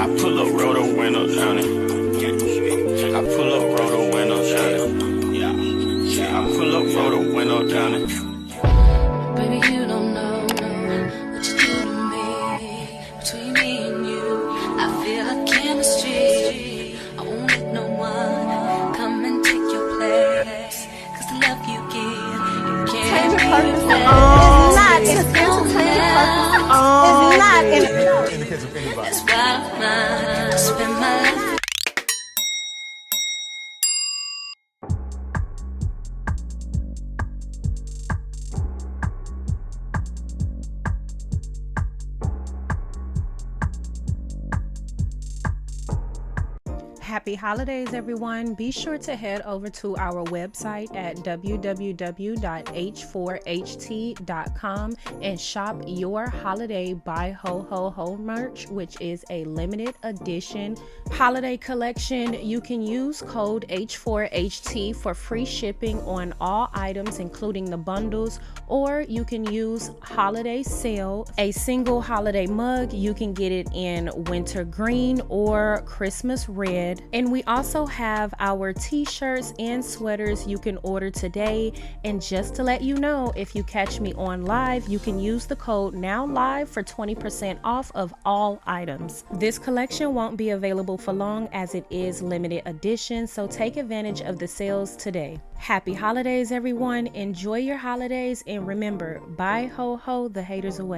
I pull up, roll the window down it. I pull up, roll the window down it. I pull up, roll the window down it. Baby, you don't know what you do to me. Between me and you, I feel like chemistry. I won't let no one come and take your place. Cause the love you give, you can't replace. It's not in the case of anybody. That's why I spend my life. Happy holidays, everyone. Be sure to head over to our website at www.h4ht.com and shop your holiday Buy Ho Ho Ho merch, which is a limited edition holiday collection. You can use code H4HT for free shipping on all items, including the bundles, or you can use holiday sale, a single holiday mug. You can get it in winter green or Christmas red. And we also have our t-shirts and sweaters you can order today. And just to let you know, if you catch me on live, you can use the code NOWLIVE for 20% off of all items. This collection won't be available for long as it is limited edition, so take advantage of the sales today. Happy holidays, everyone. Enjoy your holidays, and remember, bye ho ho the haters away.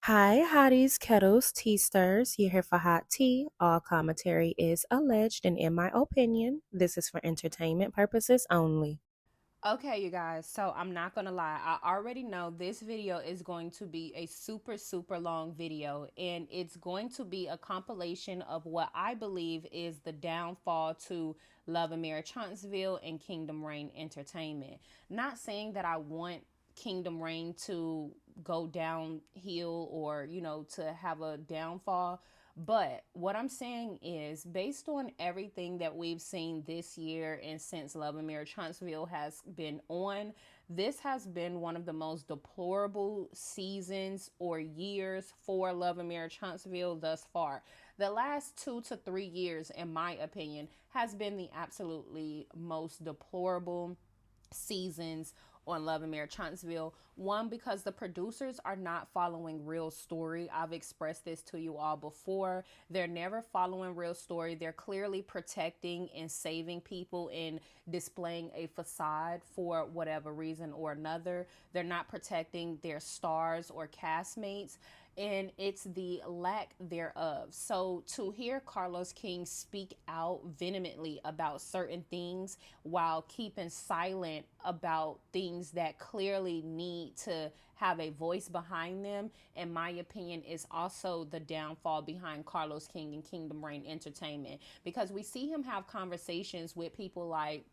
Hi, hotties, kettles, tea stirs. You're here for hot tea. All commentary is alleged, and in my opinion, this is for entertainment purposes only. Okay, you guys, so I'm not gonna lie, I already know this video is going to be a super long video, and it's going to be a compilation of what I believe is the downfall to Love and Marriage Huntsville and Kingdom Reign Entertainment. Not saying that I want Kingdom Reign to go downhill or, to have a downfall. But what I'm saying is, based on everything that we've seen this year and since Love and Marriage Huntsville has been on, this has been one of the most deplorable seasons or years for Love and Marriage Huntsville thus far. The last 2 to 3 years, in my opinion, has been the absolutely most deplorable seasons on Love and Marriage Huntsville. One, because the producers are not following real story. I've expressed this to you all before. They're never following real story. They're clearly protecting and saving people and displaying a facade for whatever reason or another. They're not protecting their stars or castmates, and it's the lack thereof. So to hear Carlos King speak out vehemently about certain things while keeping silent about things that clearly need to have a voice behind them, in my opinion, is also the downfall behind Carlos King and Kingdom Reign Entertainment, because we see him have conversations with people like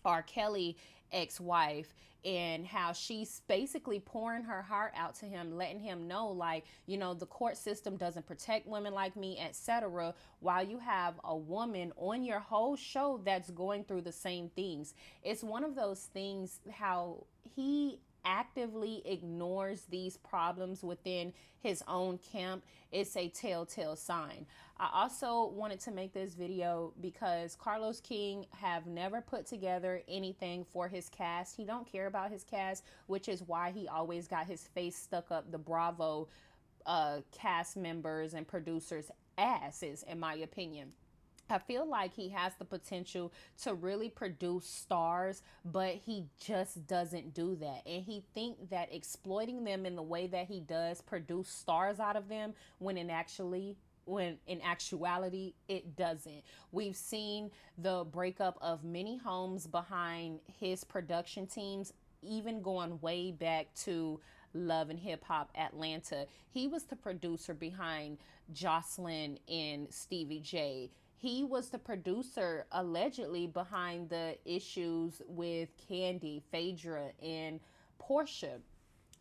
R. Kelly ex-wife, and how she's basically pouring her heart out to him, letting him know, like, the court system doesn't protect women like me, etc., while you have a woman on your whole show that's going through the same things. It's one of those things how he actively ignores these problems within his own camp. It's a telltale sign. I also wanted to make this video because Carlos King have never put together anything for his cast. He don't care about his cast, which is why he always got his face stuck up the Bravo cast members and producers' asses, in my opinion. I feel like he has the potential to really produce stars, but he just doesn't do that. And he think that exploiting them in the way that he does produce stars out of them, when in actuality it doesn't. We've seen the breakup of many homes behind his production teams, even going way back to Love and Hip Hop Atlanta. He was the producer behind Jocelyn and Stevie J. he was the producer allegedly behind the issues with Candy, Phaedra, and Portia.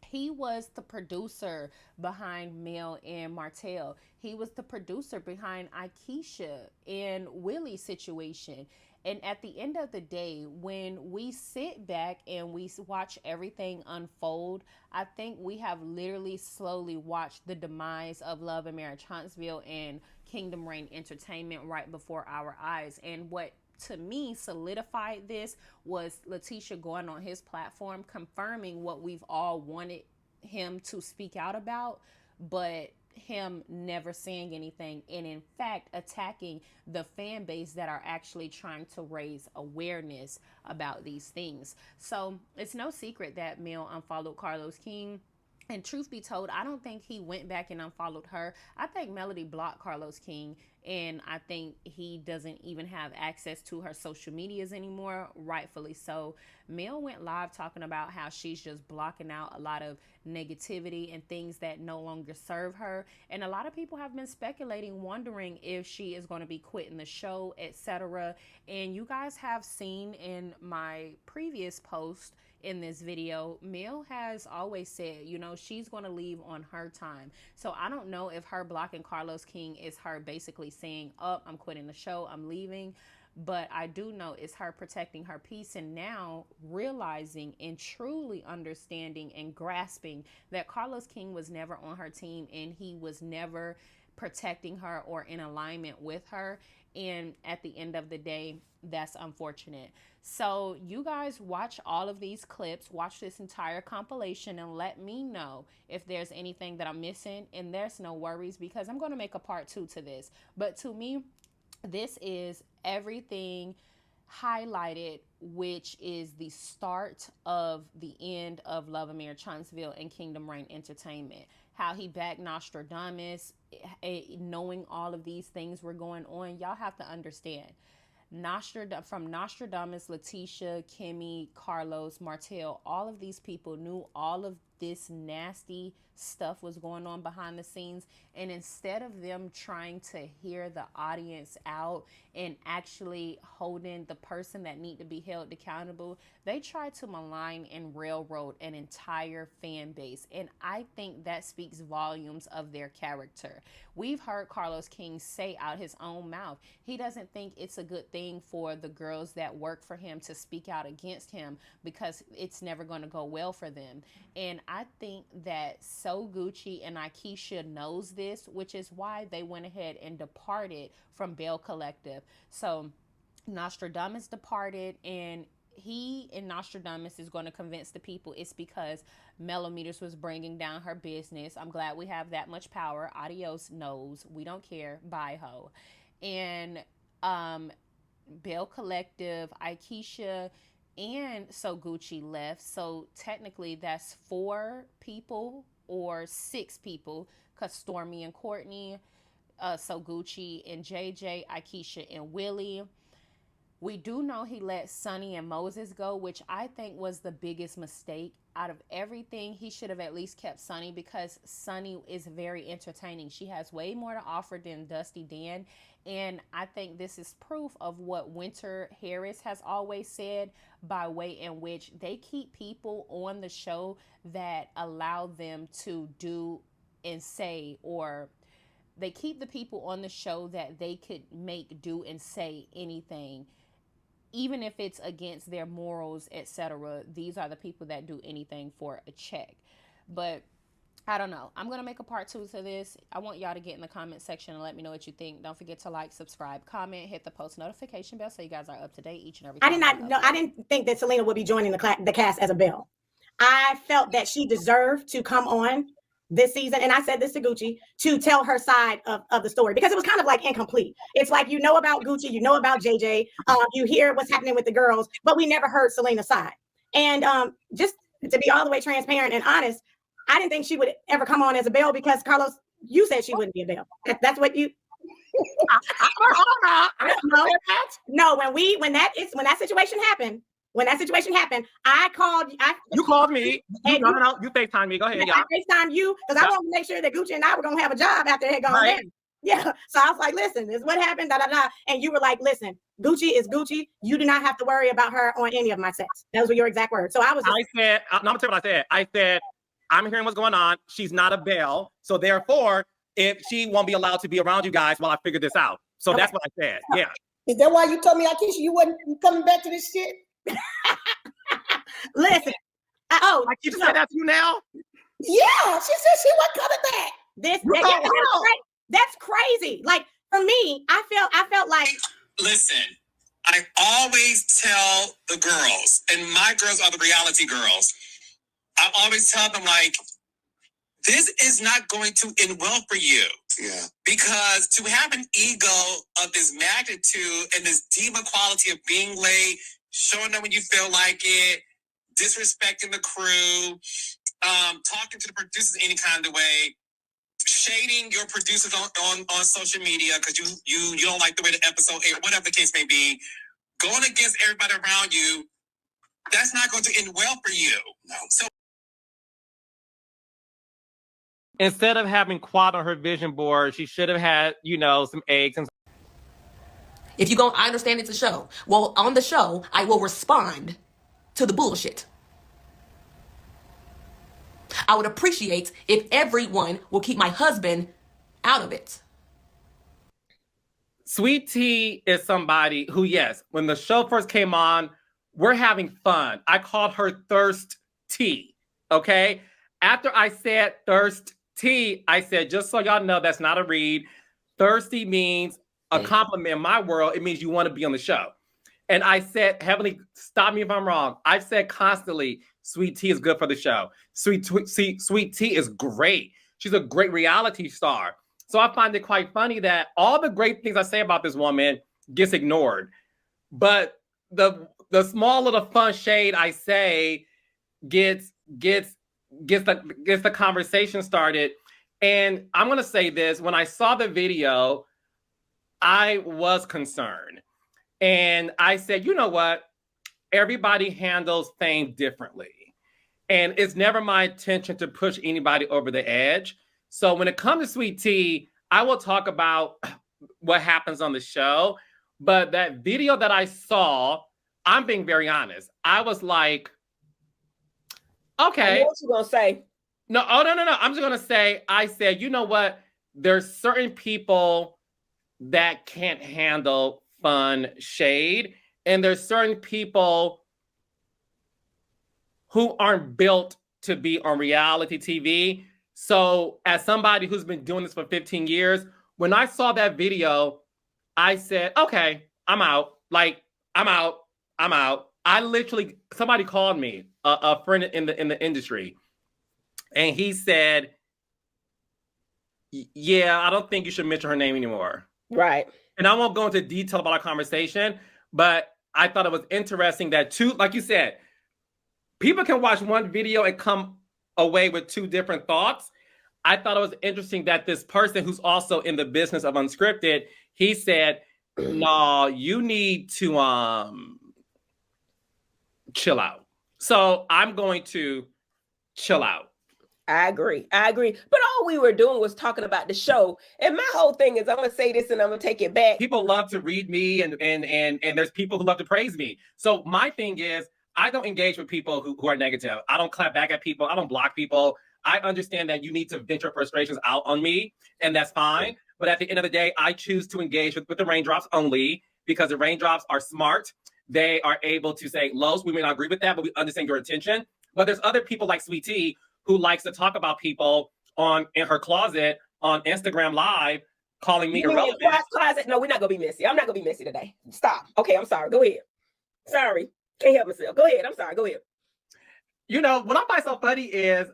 He was the producer behind Mel and Martell. He was the producer behind Akeisha and Willie's situation. And at the end of the day, when we sit back and we watch everything unfold, I think we have literally slowly watched the demise of Love and Marriage Huntsville and Kingdom Reign Entertainment right before our eyes. And what to me solidified this was Letitia going on his platform confirming what we've all wanted him to speak out about, but him never saying anything, and in fact attacking the fan base that are actually trying to raise awareness about these things. So it's no secret that Mel unfollowed Carlos King. And truth be told, I don't think he went back and unfollowed her. I think Melody blocked Carlos King, and I think he doesn't even have access to her social medias anymore, rightfully so. Mel went live talking about how she's just blocking out a lot of negativity and things that no longer serve her. And a lot of people have been speculating, wondering if she is going to be quitting the show, etc. And you guys have seen in my previous post in this video, Mel has always said, you know, she's going to leave on her time. So I don't know if her blocking Carlos King is her basically saying, oh, I'm quitting the show, I'm leaving. But I do know it's her protecting her peace and now realizing and truly understanding and grasping that Carlos King was never on her team and he was never protecting her or in alignment with her. And at the end of the day, that's unfortunate. So you guys watch all of these clips, watch this entire compilation, and let me know if there's anything that I'm missing. And there's no worries, because I'm going to make a part 2 to this. But to me, this is everything highlighted, which is the start of the end of Love and Marriage Huntsville and Kingdom Reign Entertainment. How he backed Nostradamus, knowing all of these things were going on. Y'all have to understand. From Nostradamus, Letitia, Kimmy, Carlos, Martell, all of these people knew all of this nasty stuff was going on behind the scenes, and instead of them trying to hear the audience out and actually holding the person that need to be held accountable, they tried to malign and railroad an entire fan base, and I think that speaks volumes of their character. We've heard Carlos King say out his own mouth he doesn't think it's a good thing for the girls that work for him to speak out against him because it's never going to go well for them. And I think that So Gucci and Akeisha knows this, which is why they went ahead and departed from Bell Collective. So Nostradamus departed, and he and Nostradamus is going to convince the people it's because Millimeters was bringing down her business. I'm glad we have that much power. Adios, knows. We don't care. Bye, ho. And Bell Collective, Akeisha, and So Gucci left. So technically that's 4 people or 6 people, because Stormy and Courtney, So Gucci and JJ, Akeisha and Willie. We do know he let Sonny and Moses go, which I think was the biggest mistake. Out of everything, he should have at least kept Sonny, because Sonny is very entertaining. She has way more to offer than Dusty Dan. And I think this is proof of what Winter Harris has always said, by way in which they keep people on the show that allow them to do and say, or they keep the people on the show that they could make do and say anything, even if it's against their morals, etc. These are the people that do anything for a check. But I don't know. I'm going to make a part 2 to this. I want y'all to get in the comment section and let me know what you think. Don't forget to like, subscribe, comment, hit the post notification bell so you guys are up to date each and every time. I didn't think that Selena would be joining the cast as a Belle. I felt that she deserved to come on this season, and I said this to Gucci, to tell her side of the story, because it was kind of like incomplete. It's like, you know about Gucci, you know about JJ, you hear what's happening with the girls, but we never heard Selena's side. And just to be all the way transparent and honest, I didn't think she would ever come on as a Belle, because Carlos, you said she wouldn't be a Belle. That's what you. No, when that situation happened. When that situation happened, I called. You called me. You FaceTime me. Go ahead, y'all. I FaceTime you because I wanted to make sure that Gucci and I were going to have a job after it had gone down. Yeah. So I was like, listen, this is what happened, da da da. And you were like, listen, Gucci is Gucci. You do not have to worry about her on any of my sets. Those were your exact words. So I was just, I said, I'm gonna tell you what I said. I said, I'm hearing what's going on. She's not a Belle. So therefore, if she won't be allowed to be around you guys while I figure this out. So that's what I said. Yeah. Is that why you told me, Akeisha, you wasn't coming back to this shit? listen. I keep saying that to you now? Yeah, she said she wasn't coming back. That's crazy. Like for me, I felt like, listen, I always tell the girls, and my girls are the reality girls. I always tell them, like, this is not going to end well for you. Yeah. Because to have an ego of this magnitude and this diva quality of being late, showing up when you feel like it, disrespecting the crew, talking to the producers any kind of way, shading your producers on social media because you don't like the way the episode aired, whatever the case may be, going against everybody around you, that's not going to end well for you. No. So Instead of having quad on her vision board, she should have had, some eggs and. If you go, I understand it's a show. Well, on the show, I will respond to the bullshit. I would appreciate if everyone will keep my husband out of it. Sweet Tea is somebody who, yes, when the show first came on, we're having fun. I called her Thirst Tea, okay? After I said Thirst Tea, I said, just so y'all know, that's not a read. Thirsty means a compliment in my world. It means you want to be on the show. And I said, Heavenly, stop me if I'm wrong. I've said constantly, Sweet Tea is good for the show. Sweet Tea is great. She's a great reality star. So I find it quite funny that all the great things I say about this woman gets ignored. But the small little fun shade I say gets the conversation started. And I'm going to say this. When I saw the video, I was concerned. And I said, you know what? Everybody handles fame differently. And it's never my intention to push anybody over the edge. So when it comes to Sweet Tea, I will talk about what happens on the show. But that video that I saw, I'm being very honest. I was like, okay. I know what you're going to say. No. I'm just going to say, I said, you know what? There's certain people that can't handle fun shade. And there's certain people who aren't built to be on reality TV. So as somebody who's been doing this for 15 years, when I saw that video, I said, okay, I'm out. Like, I'm out. I literally, somebody called me, a friend in the industry, and he said, yeah, I don't think you should mention her name anymore. Right. And I won't go into detail about our conversation, but I thought it was interesting that like you said, people can watch one video and come away with two different thoughts. I thought it was interesting that this person who's also in the business of unscripted, he said, no, you need to chill out. So I'm going to chill out. I agree. But all we were doing was talking about the show. And my whole thing is, I'm going to say this and I'm going to take it back. People love to read me and there's people who love to praise me. So my thing is, I don't engage with people who are negative. I don't clap back at people. I don't block people. I understand that you need to vent your frustrations out on me, and that's fine. But at the end of the day, I choose to engage with the raindrops only because the raindrops are smart. They are able to say, Los, we may not agree with that, but we understand your intention. But there's other people like Sweet Tea who likes to talk about people in her closet on Instagram Live, calling me irrelevant. Closet? No, we're not going to be messy. I'm not going to be messy today. Stop. Okay, I'm sorry. Go ahead. Sorry. Can't help myself. Go ahead. I'm sorry. Go ahead. You know, what I find so funny is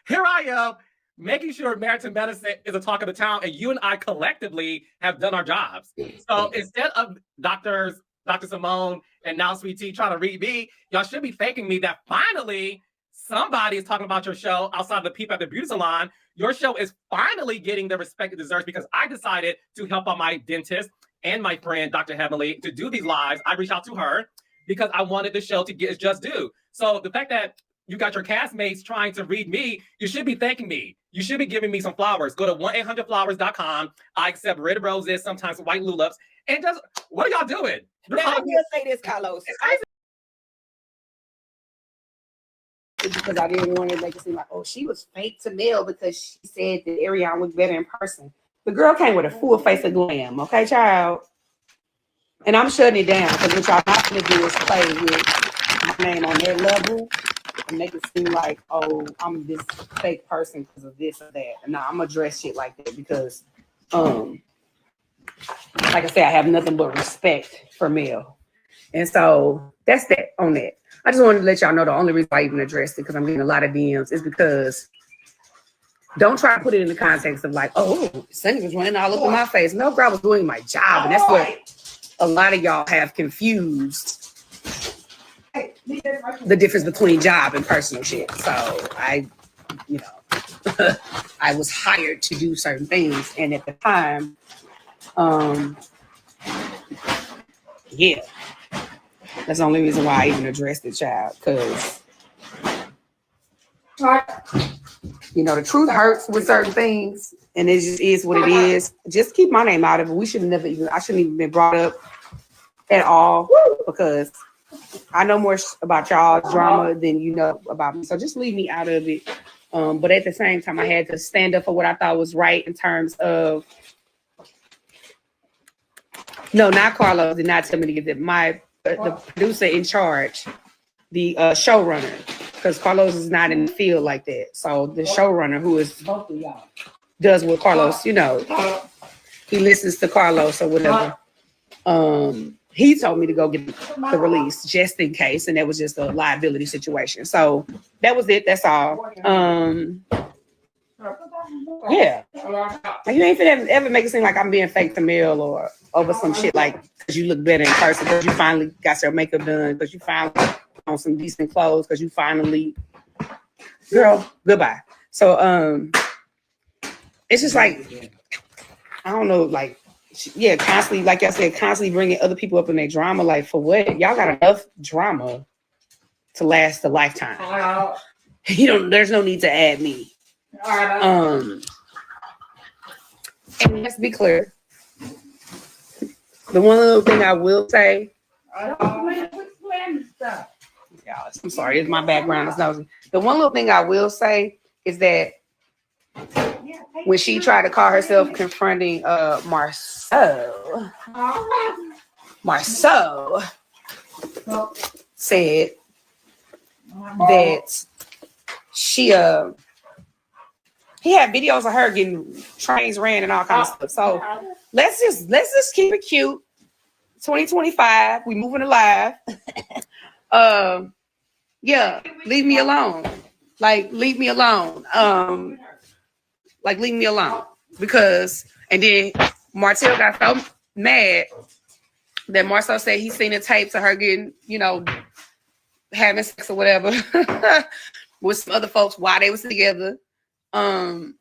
here I am making sure Meriton Medicine is a talk of the town, and you and I collectively have done our jobs. So instead of Dr. Simone and now Sweet Tea trying to read me, y'all should be thanking me that finally somebody is talking about your show outside of the people at the beauty salon. Your show is finally getting the respect it deserves because I decided to help out my dentist and my friend, Dr. Heavenly, to do these lives. I reached out to her because I wanted the show to get its just due. So the fact that you got your castmates trying to read me, you should be thanking me. You should be giving me some flowers. Go to 1-800-flowers.com. I accept red roses, sometimes white lulips. And just, what are y'all doing? Now, I will say this, Carlos. Because I didn't want to make it seem like, oh, she was fake to Mel because she said that Ariana was better in person. The girl came with a full face of glam, okay, child? And I'm shutting it down because what y'all not going to do is play with my name on that level and make it seem like, oh, I'm this fake person because of this or that. And now I'm going to address shit like that because, like I said, I have nothing but respect for Mel. And so that's that on that. I just wanted to let y'all know the only reason I even addressed it, because I'm getting a lot of DMs, is because don't try to put it in the context of like, oh, Sunny was running all over my face. No, girl, I was doing my job. And that's what a lot of y'all have confused the difference between job and personal shit. So I was hired to do certain things. And at the time, yeah. That's the only reason why I even addressed the child, because the truth hurts with certain things, and it just is what it is. Just keep my name out of it. I shouldn't even been brought up at all, because I know more about y'all's drama than you know about me. So just leave me out of it. But at the same time, I had to stand up for what I thought was right in terms of, no, not Carlos did not tell me to get that. The producer in charge, the showrunner, because Carlos is not in the field like that. So the showrunner, who is does what Carlos, he listens to Carlos or whatever. He told me to go get the release just in case, and that was just a liability situation. So that was it. That's all. Yeah, you ain't finna ever make it seem like I'm being fake to Mel or over some shit like because you look better in person, because you finally got your makeup done, because you finally on some decent clothes, because you finally, girl, goodbye. So it's just like, I don't know, like, yeah, constantly, like I said, constantly bringing other people up in their drama. Like, for what? Y'all got enough drama to last a lifetime. There's no need to add me. And let's be clear. The one little thing I will say, I'm sorry, it's my background. It's nosy. The one little thing I will say is that when she tried to call herself confronting Marceau said that she he had videos of her getting trains ran and all kinds of stuff. So let's just keep it cute. 2025, we moving alive. Yeah, leave me alone. Like, leave me alone. Leave me alone. Because, and then Martell got so mad that Marcel said he's seen the tapes of her getting, having sex or whatever with some other folks while they was together. That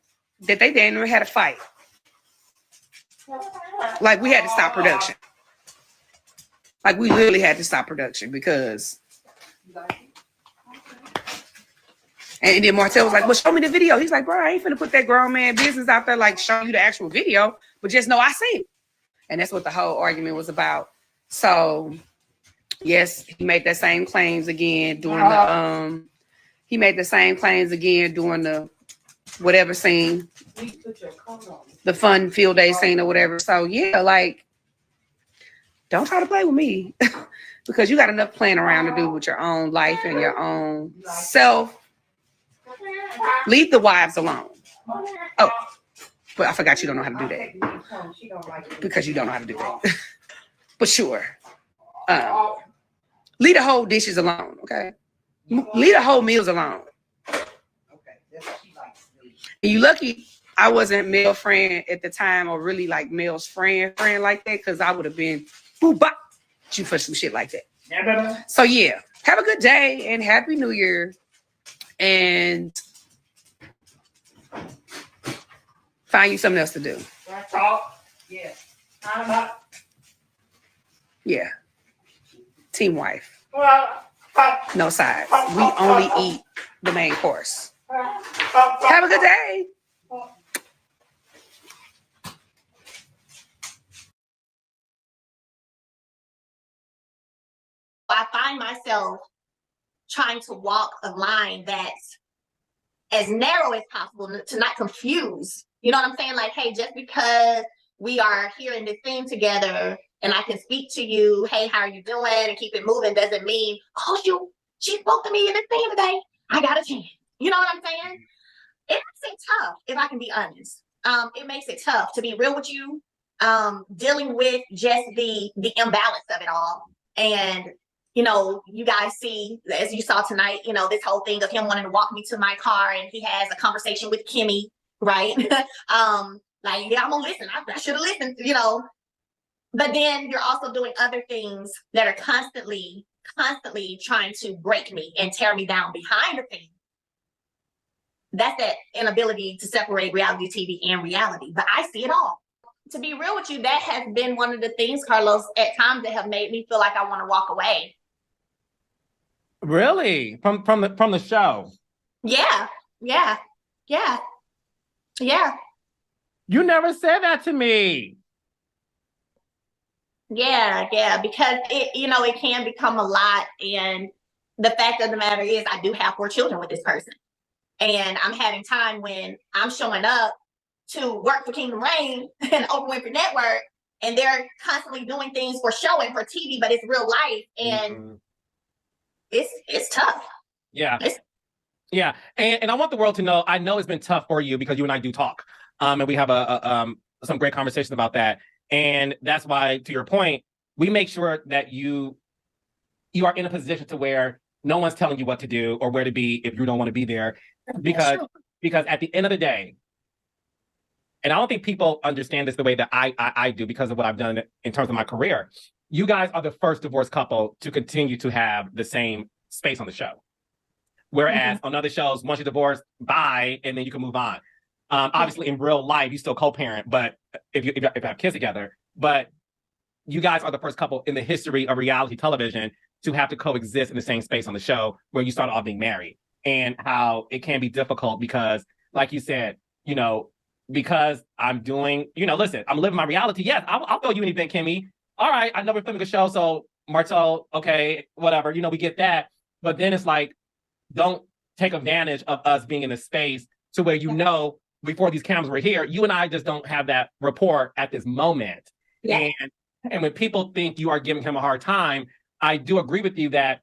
they damn near had a fight. Like, we had to stop production. Like, we literally had to stop production because. And then Martell was like, well, show me the video. He's like, bro, I ain't finna put that grown man business out there, like, show you the actual video, but just know I seen it. And that's what the whole argument was about. So, yes, he made that same claims again doing the whatever scene, the fun field day scene or whatever. So yeah, like, don't try to play with me because you got enough playing around to do with your own life and your own self. Leave the wives alone. Oh, but I forgot you don't know how to do that because you don't know how to do that. But sure, leave the whole dishes alone. Okay, leave the whole meals alone. And you lucky I wasn't Mel friend at the time, or really like Mel's friend like that, because I would have been boo-bop you for some shit like that. So yeah, have a good day and Happy New Year. And find you something else to do. Yeah. Team wife. No sides. We only eat the main course. Have a good day. I find myself trying to walk a line that's as narrow as possible to not confuse. You know what I'm saying? Like, hey, just because we are here in this thing together and I can speak to you, hey, how are you doing? And keep it moving doesn't mean, oh, she spoke to me in this thing today. I got a chance. You know what I'm saying? It makes it tough, if I can be honest. It makes it tough to be real with you, dealing with just the imbalance of it all. And you know, you guys see, as you saw tonight, you know, this whole thing of him wanting to walk me to my car and he has a conversation with Kimmy, right? Like, yeah, I'm gonna listen. I should have listened, you know. But then you're also doing other things that are constantly trying to break me and tear me down behind the thing. That's that inability to separate reality TV and reality. But I see it all. To be real with you, that has been one of the things, Carlos, at times that have made me feel like I want to walk away. Really? From the show? Yeah. You never said that to me. Yeah, because it can become a lot. And the fact of the matter is I do have 4 children with this person. And I'm having time when I'm showing up to work for Kingdom Reign and Oprah Winfrey Network, and they're constantly doing things for show and for TV, but it's real life. And it's tough. Yeah. Yeah. And I want the world to know, I know it's been tough for you because you and I do talk. And we have some great conversations about that. And that's why, to your point, we make sure that you are in a position to where no one's telling you what to do or where to be if you don't want to be there. Because at the end of the day, and I don't think people understand this the way that I do because of what I've done in terms of my career. You guys are the first divorced couple to continue to have the same space on the show. Whereas on other shows, once you're divorced, bye, and then you can move on. Obviously, in real life, you still co-parent, but if you have kids together. But you guys are the first couple in the history of reality television to have to coexist in the same space on the show where you started off being married. And how it can be difficult because, like you said, because I'm doing, listen, I'm living my reality. Yes, I'll throw you an event, Kimmy. All right, I know we're filming a show, so Martel, okay, whatever, we get that. But then it's like, don't take advantage of us being in a space to where before these cameras were here, you and I just don't have that rapport at this moment. Yeah. And when people think you are giving him a hard time, I do agree with you that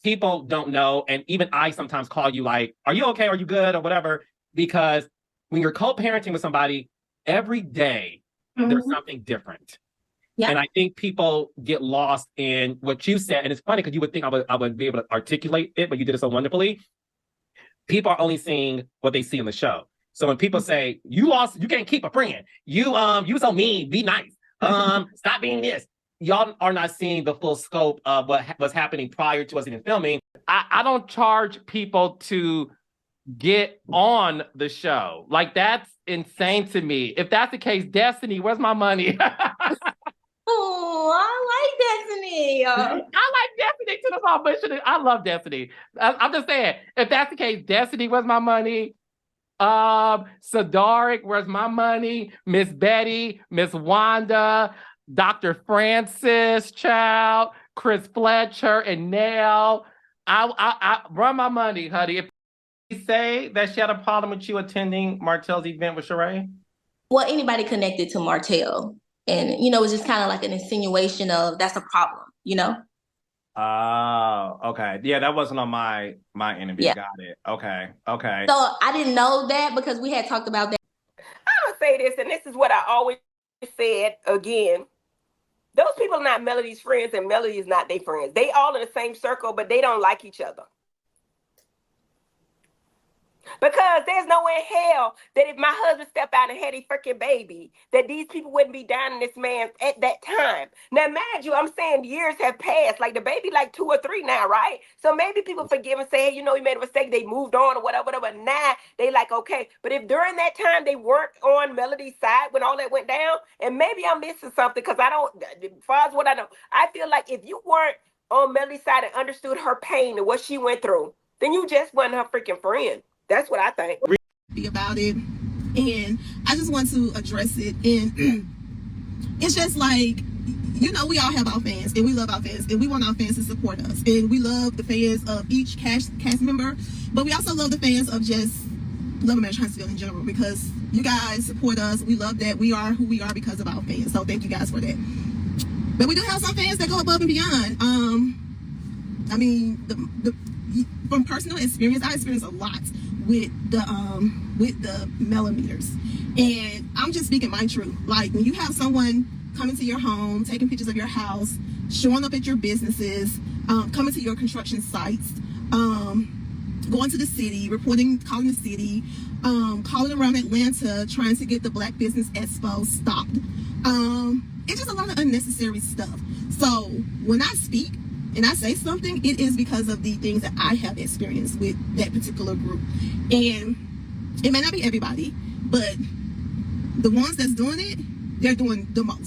people don't know, and even I sometimes call you like, are you okay? Are you good? Or whatever, because when you're co-parenting with somebody, every day, there's something different. Yeah. And I think people get lost in what you said. And it's funny because you would think I would be able to articulate it, but you did it so wonderfully. People are only seeing what they see in the show. So when people say, you can't keep a friend. You so mean, be nice. Stop being this. Y'all are not seeing the full scope of what was happening prior to us even filming. I don't charge people to get on the show. Like, that's insane to me. If that's the case, Destiny, where's my money? Oh, I like Destiny. I like Destiny to the salvation. I love Destiny. I'm just saying, if that's the case, Destiny, where's my money? Sadaric, where's my money? Miss Betty, Miss Wanda, Dr. Francis, child, Chris Fletcher, and Nell. I run my money, honey. If you say that she had a problem with you attending Martel's event with Sheree? Well, anybody connected to Martel. And, it's just kind of like an insinuation of that's a problem, Oh, okay. Yeah, that wasn't on my interview. Yeah. Got it. Okay. So I didn't know that because we had talked about that. I'm going to say this, and this is what I always said again. Those people are not Melody's friends, and Melody is not their friends. They all in the same circle, but they don't like each other. Because there's no way in hell that if my husband stepped out and had a freaking baby, that these people wouldn't be down in this man at that time. Now, mind you, I'm saying years have passed. Like, the baby like 2 or 3 now, right? So maybe people forgive and say, hey, he made a mistake. They moved on or whatever. Now they like, okay. But if during that time they weren't on Melody's side when all that went down, and maybe I'm missing something because I don't, as far as what I know, I feel like if you weren't on Melody's side and understood her pain and what she went through, then you just wasn't her freaking friend. That's what I think. Be about it, and I just want to address it. And it's just like, you know, we all have our fans, and we love our fans, and we want our fans to support us, and we love the fans of each cast member, but we also love the fans of just Love Marriage Huntsville in general, because you guys support us. We love that we are who we are because of our fans. So thank you guys for that. But we do have some fans that go above and beyond. I mean, from personal experience, I experienced a lot with the millimeters, and I'm just speaking my truth. Like, when you have someone coming to your home, taking pictures of your house, showing up at your businesses, coming to your construction sites, going to the city, calling the city, calling around Atlanta, trying to get the Black Business Expo stopped. It's just a lot of unnecessary stuff. So when I speak and I say something, it is because of the things that I have experienced with that particular group. And it may not be everybody, but the ones that's doing it, they're doing the most.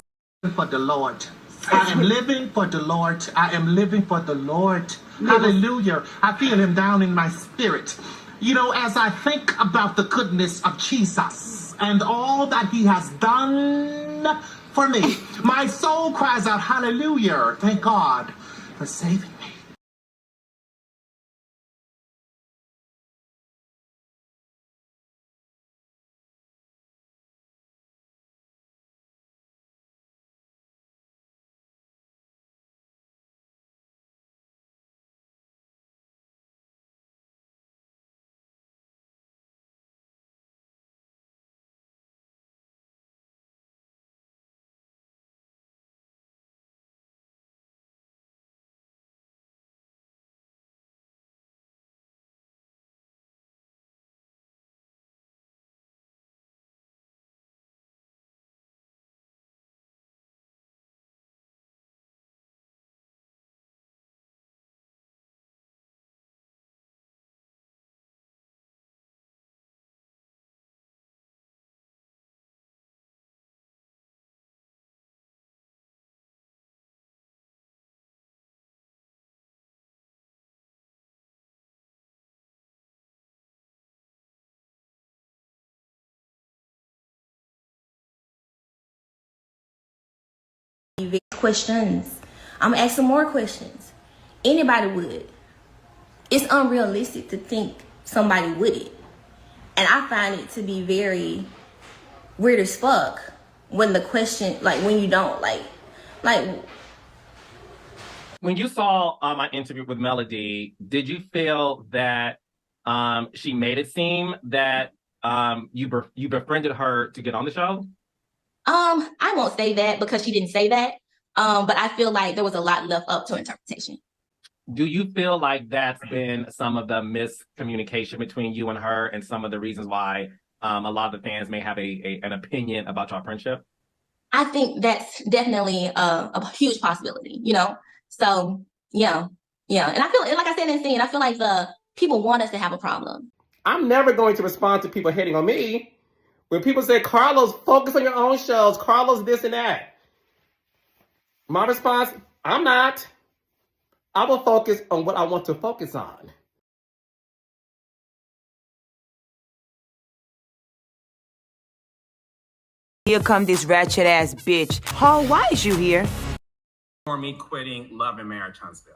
For the Lord. I am living for the Lord. I am living for the Lord. Hallelujah. I feel him down in my spirit. You know, as I think about the goodness of Jesus and all that he has done for me, my soul cries out, hallelujah. Thank God for saving me. Questions. I'm asking more questions. Anybody would. It's unrealistic to think somebody wouldn't. And I find it to be very weird as fuck when the question, like, when you don't, like. When you saw my interview with Melody, did you feel that she made it seem that you befriended her to get on the show? I won't say that because she didn't say that. But I feel like there was a lot left up to interpretation. Do you feel like that's been some of the miscommunication between you and her, and some of the reasons why a lot of the fans may have an opinion about your friendship? I think that's definitely a huge possibility, you know? So, yeah. And I feel, like I said in the scene, I feel like the people want us to have a problem. I'm never going to respond to people hating on me. When people say, Carlos, focus on your own shows, Carlos this and that. My response, I'm not. I will focus on what I want to focus on. Here come this ratchet ass bitch. Hall, why is you here? For me quitting Love and Marriage Huntsville.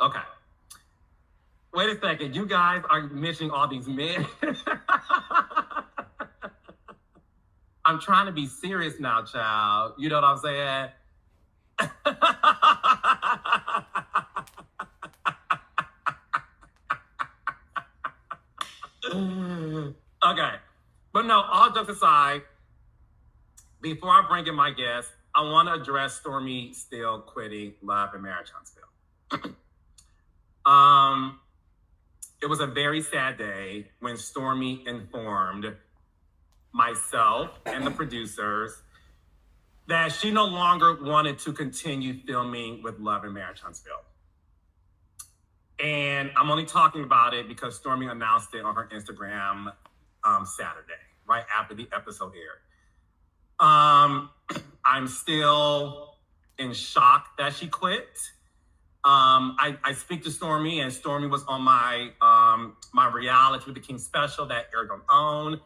Okay. Wait a second. You guys are mentioning all these men. I'm trying to be serious now, child. You know what I'm saying? Okay. But no, all jokes aside, before I bring in my guest, I want to address Stormy still quitting Love and Marriage Huntsville. It was a very sad day when Stormy informed myself and the producers that she no longer wanted to continue filming with Love and Marriage Huntsville. And I'm only talking about it because Stormy announced it on her Instagram Saturday, right after the episode aired. I'm still in shock that she quit. I speak to Stormy, and Stormy was on my my reality with the King special that aired on OWN.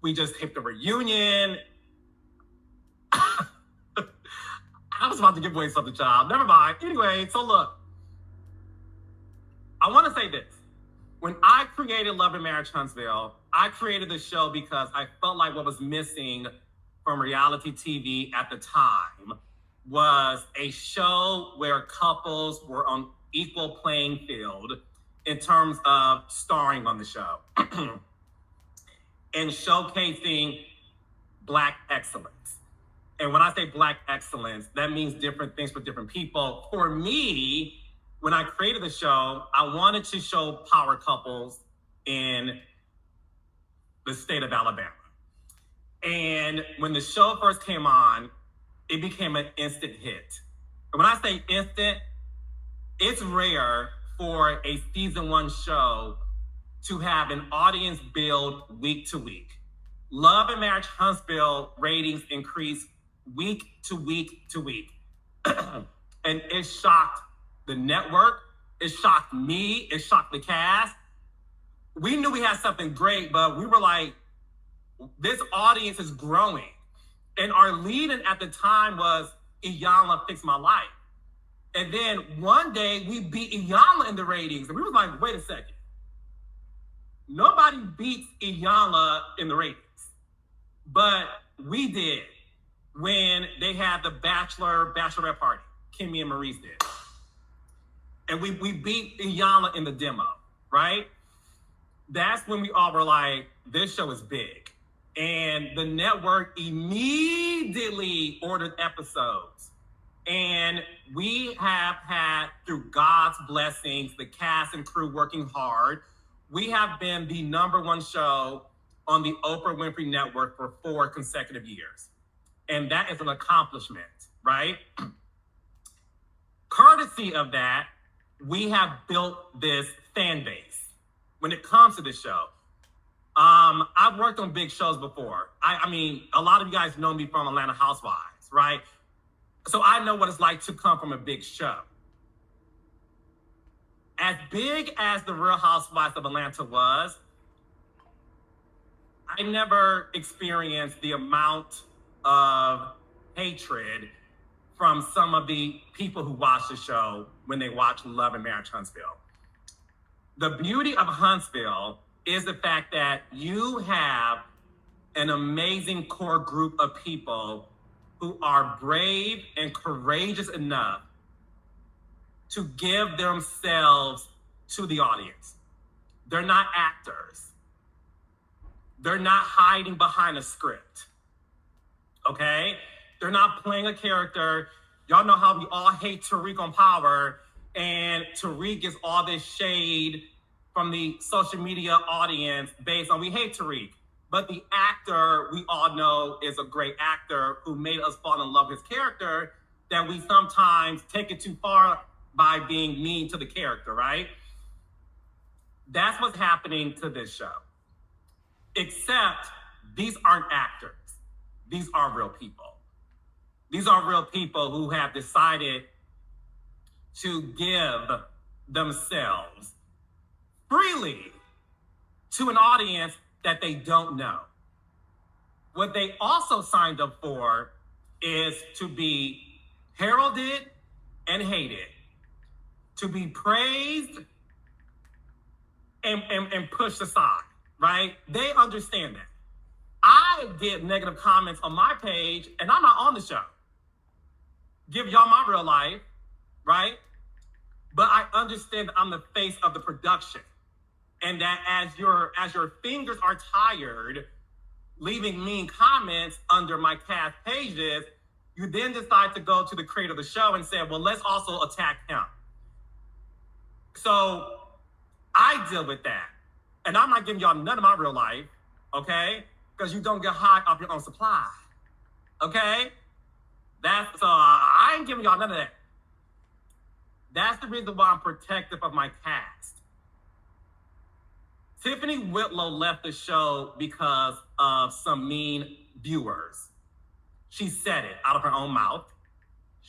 We just hit the reunion. I was about to give away something, child. Never mind. Anyway, so look, I want to say this. When I created Love and Marriage Huntsville, I created the show because I felt like what was missing from reality TV at the time was a show where couples were on equal playing field in terms of starring on the show and showcasing Black excellence. And when I say Black excellence, that means different things for different people. For me, when I created the show, I wanted to show power couples in the state of Alabama. And when the show first came on, it became an instant hit. And when I say instant, it's rare for a season 1 show to have an audience build week to week. Love and Marriage Huntsville ratings increased week to week to week. And it shocked the network, it shocked me, it shocked the cast. We knew we had something great, but we were like, this audience is growing. And our lead-in at the time was Iyanla Fix My Life. And then one day we beat Iyanla in the ratings. And we were like, wait a second. Nobody beats Iyanla in the ratings. But we did when they had the Bachelorette party. Kimmy and Maurice did. And we beat Iyanla in the demo, right? That's when we all were like, this show is big. And the network immediately ordered episodes. And we have had, through God's blessings, the cast and crew working hard, we have been the #1 show on the Oprah Winfrey Network for 4 consecutive years. And that is an accomplishment, right? Courtesy of that, we have built this fan base when it comes to this show. I've worked on big shows before. I mean, a lot of you guys know me from Atlanta Housewives, right? So I know what it's like to come from a big show. As big as the Real Housewives of Atlanta was, I never experienced the amount of hatred from some of the people who watch the show when they watch Love and Marriage Huntsville. The beauty of Huntsville is the fact that you have an amazing core group of people who are brave and courageous enough to give themselves to the audience. They're not actors. They're not hiding behind a script, okay? They're not playing a character. Y'all know how we all hate Tariq on Power, and Tariq gets all this shade from the social media audience based on we hate Tariq. But the actor we all know is a great actor who made us fall in love with his character, that we sometimes take it too far by being mean to the character, right? That's what's happening to this show. Except these aren't actors. These are real people. These are real people who have decided to give themselves freely to an audience that they don't know. What they also signed up for is to be heralded and hated, to be praised and pushed aside, right? They understand that. I get negative comments on my page and I'm not on the show. Give y'all my real life, right? But I understand that I'm the face of the production. And that as your fingers are tired leaving mean comments under my cast pages, you then decide to go to the creator of the show and say, well, let's also attack him. So I deal with that. And I'm not giving y'all none of my real life, okay? Because you don't get high off your own supply, okay? So I ain't giving y'all none of that. That's the reason why I'm protective of my cast. Tiffany Whitlow left the show because of some mean viewers. She said it out of her own mouth.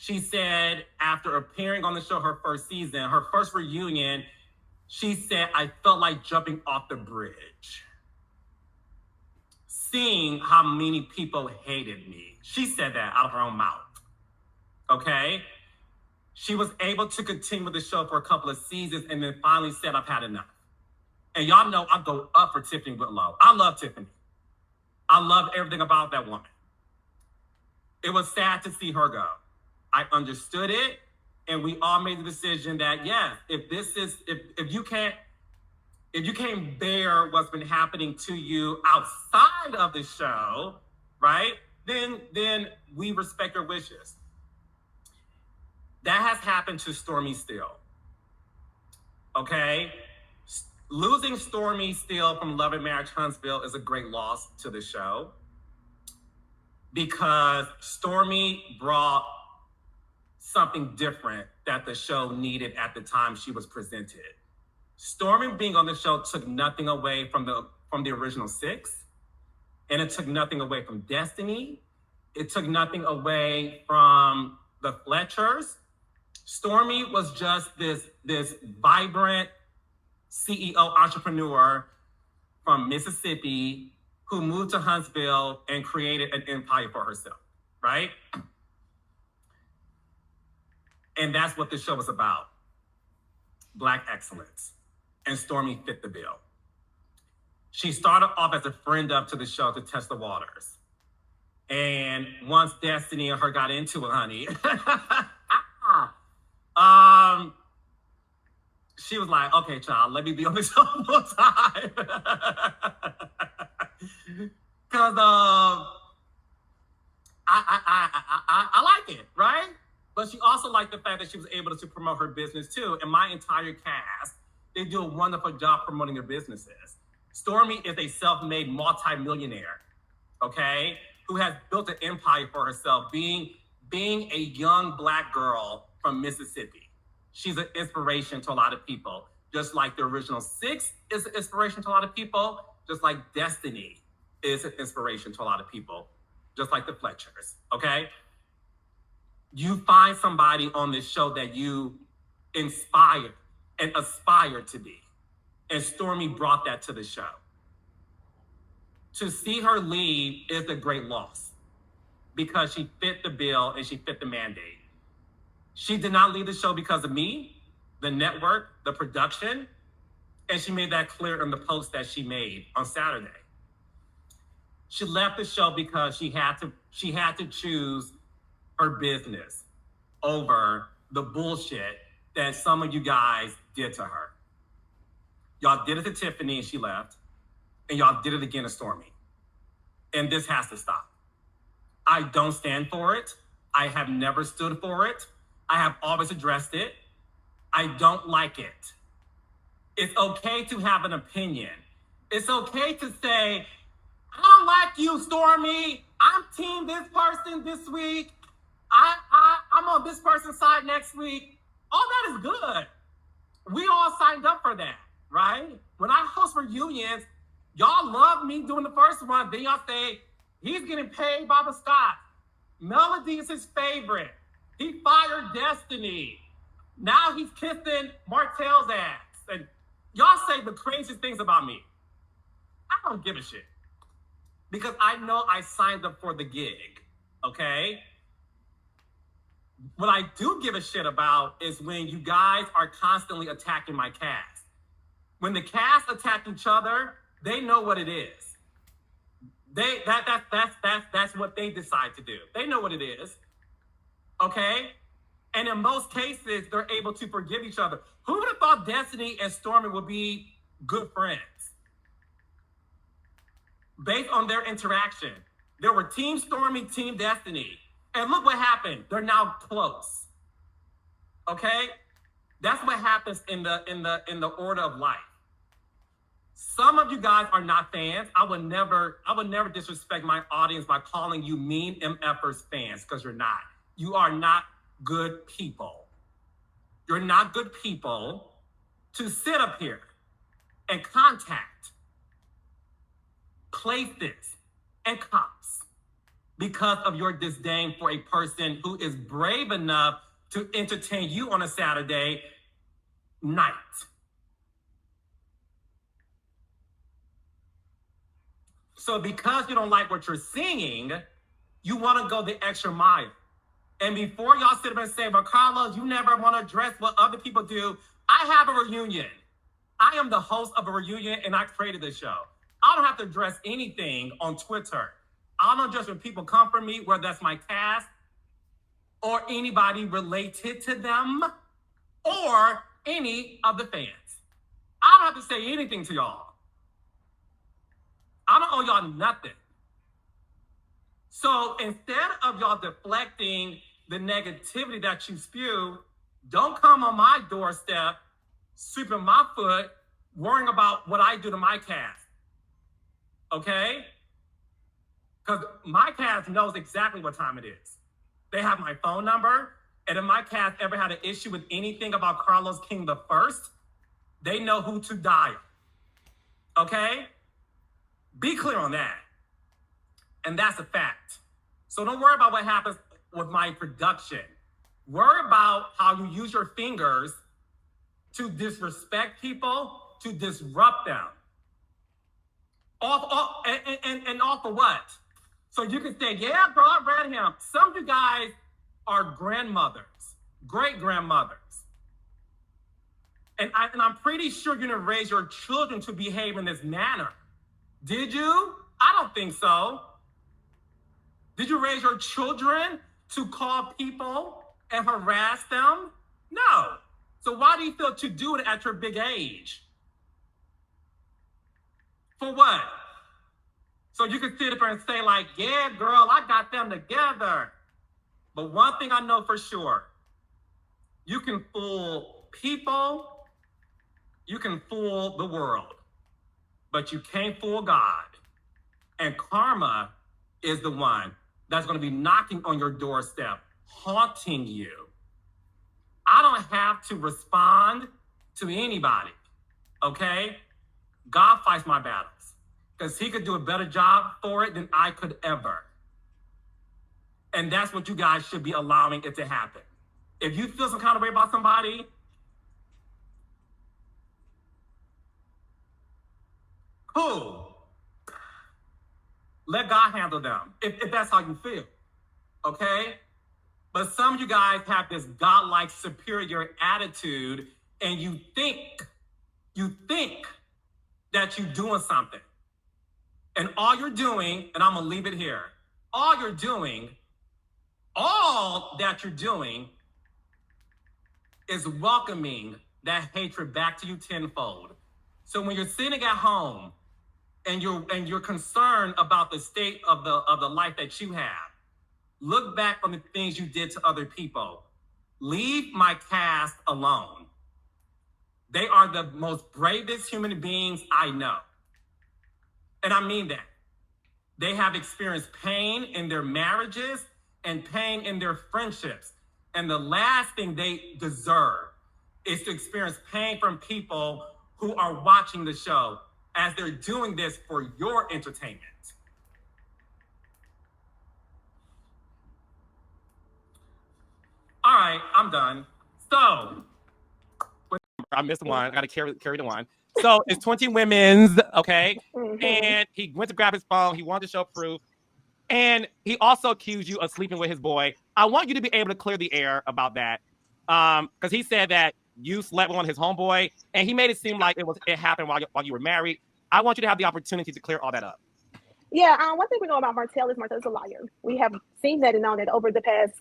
She said after appearing on the show her first season, her first reunion, she said, I felt like jumping off the bridge, seeing how many people hated me. She said that out of her own mouth, okay? She was able to continue with the show for a couple of seasons and then finally said, I've had enough. And y'all know I go up for Tiffany Whitlow. I love Tiffany. I love everything about that woman. It was sad to see her go. I understood it, and we all made the decision that, yes, if you can't bear what's been happening to you outside of the show, right? Then we respect your wishes. That has happened to Stormy Steele. Okay? Losing Stormy Steele from Love and Marriage Huntsville is a great loss to the show because Stormy brought something different that the show needed at the time she was presented. Stormy being on the show took nothing away from the original 6, and it took nothing away from Destiny. It took nothing away from the Fletchers. Stormy was just this vibrant CEO entrepreneur from Mississippi who moved to Huntsville and created an empire for herself, right? And that's what the show was about. Black excellence. And Stormy fit the bill. She started off as a friend up to the show to test the waters. And once Destiny and her got into it, honey, she was like, okay, child, let me be on the show full time. Because I like it, right? But she also liked the fact that she was able to promote her business too. And my entire cast, they do a wonderful job promoting their businesses. Stormy is a self-made multi-millionaire, okay, who has built an empire for herself, being a young Black girl from Mississippi. She's an inspiration to a lot of people, just like the original 6 is an inspiration to a lot of people, just like Destiny is an inspiration to a lot of people, just like the Fletchers, okay? You find somebody on this show that you inspire and aspire to be. And Stormy brought that to the show. To see her leave is a great loss because she fit the bill and she fit the mandate. She did not leave the show because of me, the network, the production, and she made that clear in the post that she made on Saturday. She left the show because she had to choose her business over the bullshit that some of you guys did to her. Y'all did it to Tiffany and she left, and y'all did it again to Stormy. And this has to stop. I don't stand for it. I have never stood for it. I have always addressed it. I don't like it. It's okay to have an opinion. It's okay to say, I don't like you, Stormy. I'm team this person this week. I'm on this person's side next week. All that is good. We all signed up for that, right? When I host reunions, y'all love me doing the first one. Then y'all say, he's getting paid by the Scott. Melody is his favorite. He fired Destiny. Now he's kissing Martell's ass. And y'all say the craziest things about me. I don't give a shit. Because I know I signed up for the gig, okay? What I do give a shit about is when you guys are constantly attacking my cast. When the cast attack each other, they know what it is. That's what they decide to do. They know what it is, okay? And in most cases, they're able to forgive each other. Who would have thought Destiny and Stormy would be good friends? Based on their interaction. There were Team Stormy, Team Destiny. And look what happened. They're now close. Okay? That's what happens in the order of life. Some of you guys are not fans. I would never disrespect my audience by calling you mean MFers fans, because you're not. You are not good people. You're not good people to sit up here and contact places and cops because of your disdain for a person who is brave enough to entertain you on a Saturday night. So because you don't like what you're seeing, you want to go the extra mile. And before y'all sit up and say, but Carlos, you never want to address what other people do, I have a reunion. I am the host of a reunion, and I created this show. I don't have to address anything on Twitter. I don't address when people come for me, whether that's my cast or anybody related to them or any of the fans. I don't have to say anything to y'all. I don't owe y'all nothing. So instead of y'all deflecting the negativity that you spew, don't come on my doorstep, sweeping my foot, worrying about what I do to my cast. Okay? Because my cast knows exactly what time it is. They have my phone number, and if my cast ever had an issue with anything about Carlos King the First, they know who to dial. Okay? Be clear on that. And that's a fact. So don't worry about what happens with my production. Worry about how you use your fingers to disrespect people, to disrupt them. And off of what? So you can say, yeah, bro, I read him. Some of you guys are grandmothers, great-grandmothers. And I'm pretty sure you're gonna raise your children to behave in this manner. Did you? I don't think so. Did you raise your children to call people and harass them? No. So why do you feel to do it at your big age? For what? So you can sit up and say like, yeah, girl, I got them together. But one thing I know for sure, you can fool people, you can fool the world, but you can't fool God. And karma is the one that's going to be knocking on your doorstep, haunting you. I don't have to respond to anybody, okay? God fights my battles because he could do a better job for it than I could ever. And that's what you guys should be allowing it to happen. If you feel some kind of way about somebody, cool. Let God handle them, if that's how you feel, okay? But some of you guys have this godlike superior attitude, and you think that you're doing something. And all you're doing, and I'm gonna leave it here, all that you're doing is welcoming that hatred back to you tenfold. So when you're sitting at home and you're concerned about the state of the life that you have, look back on the things you did to other people. Leave my cast alone. They are the most bravest human beings I know. And I mean that. They have experienced pain in their marriages and pain in their friendships. And the last thing they deserve is to experience pain from people who are watching the show as they're doing this for your entertainment. All right, I'm done. So, I missed one. I got to carry the one. So it's 20 women's, okay? Mm-hmm. And he went to grab his phone. He wanted to show proof. And he also accused you of sleeping with his boy. I want you to be able to clear the air about that. Because he said that you slept with one of his homeboy, and he made it seem like it happened while you were married. I want you to have the opportunity to clear all that up. Yeah, one thing we know about Martell is Martell's a liar. We have seen that and known that over the past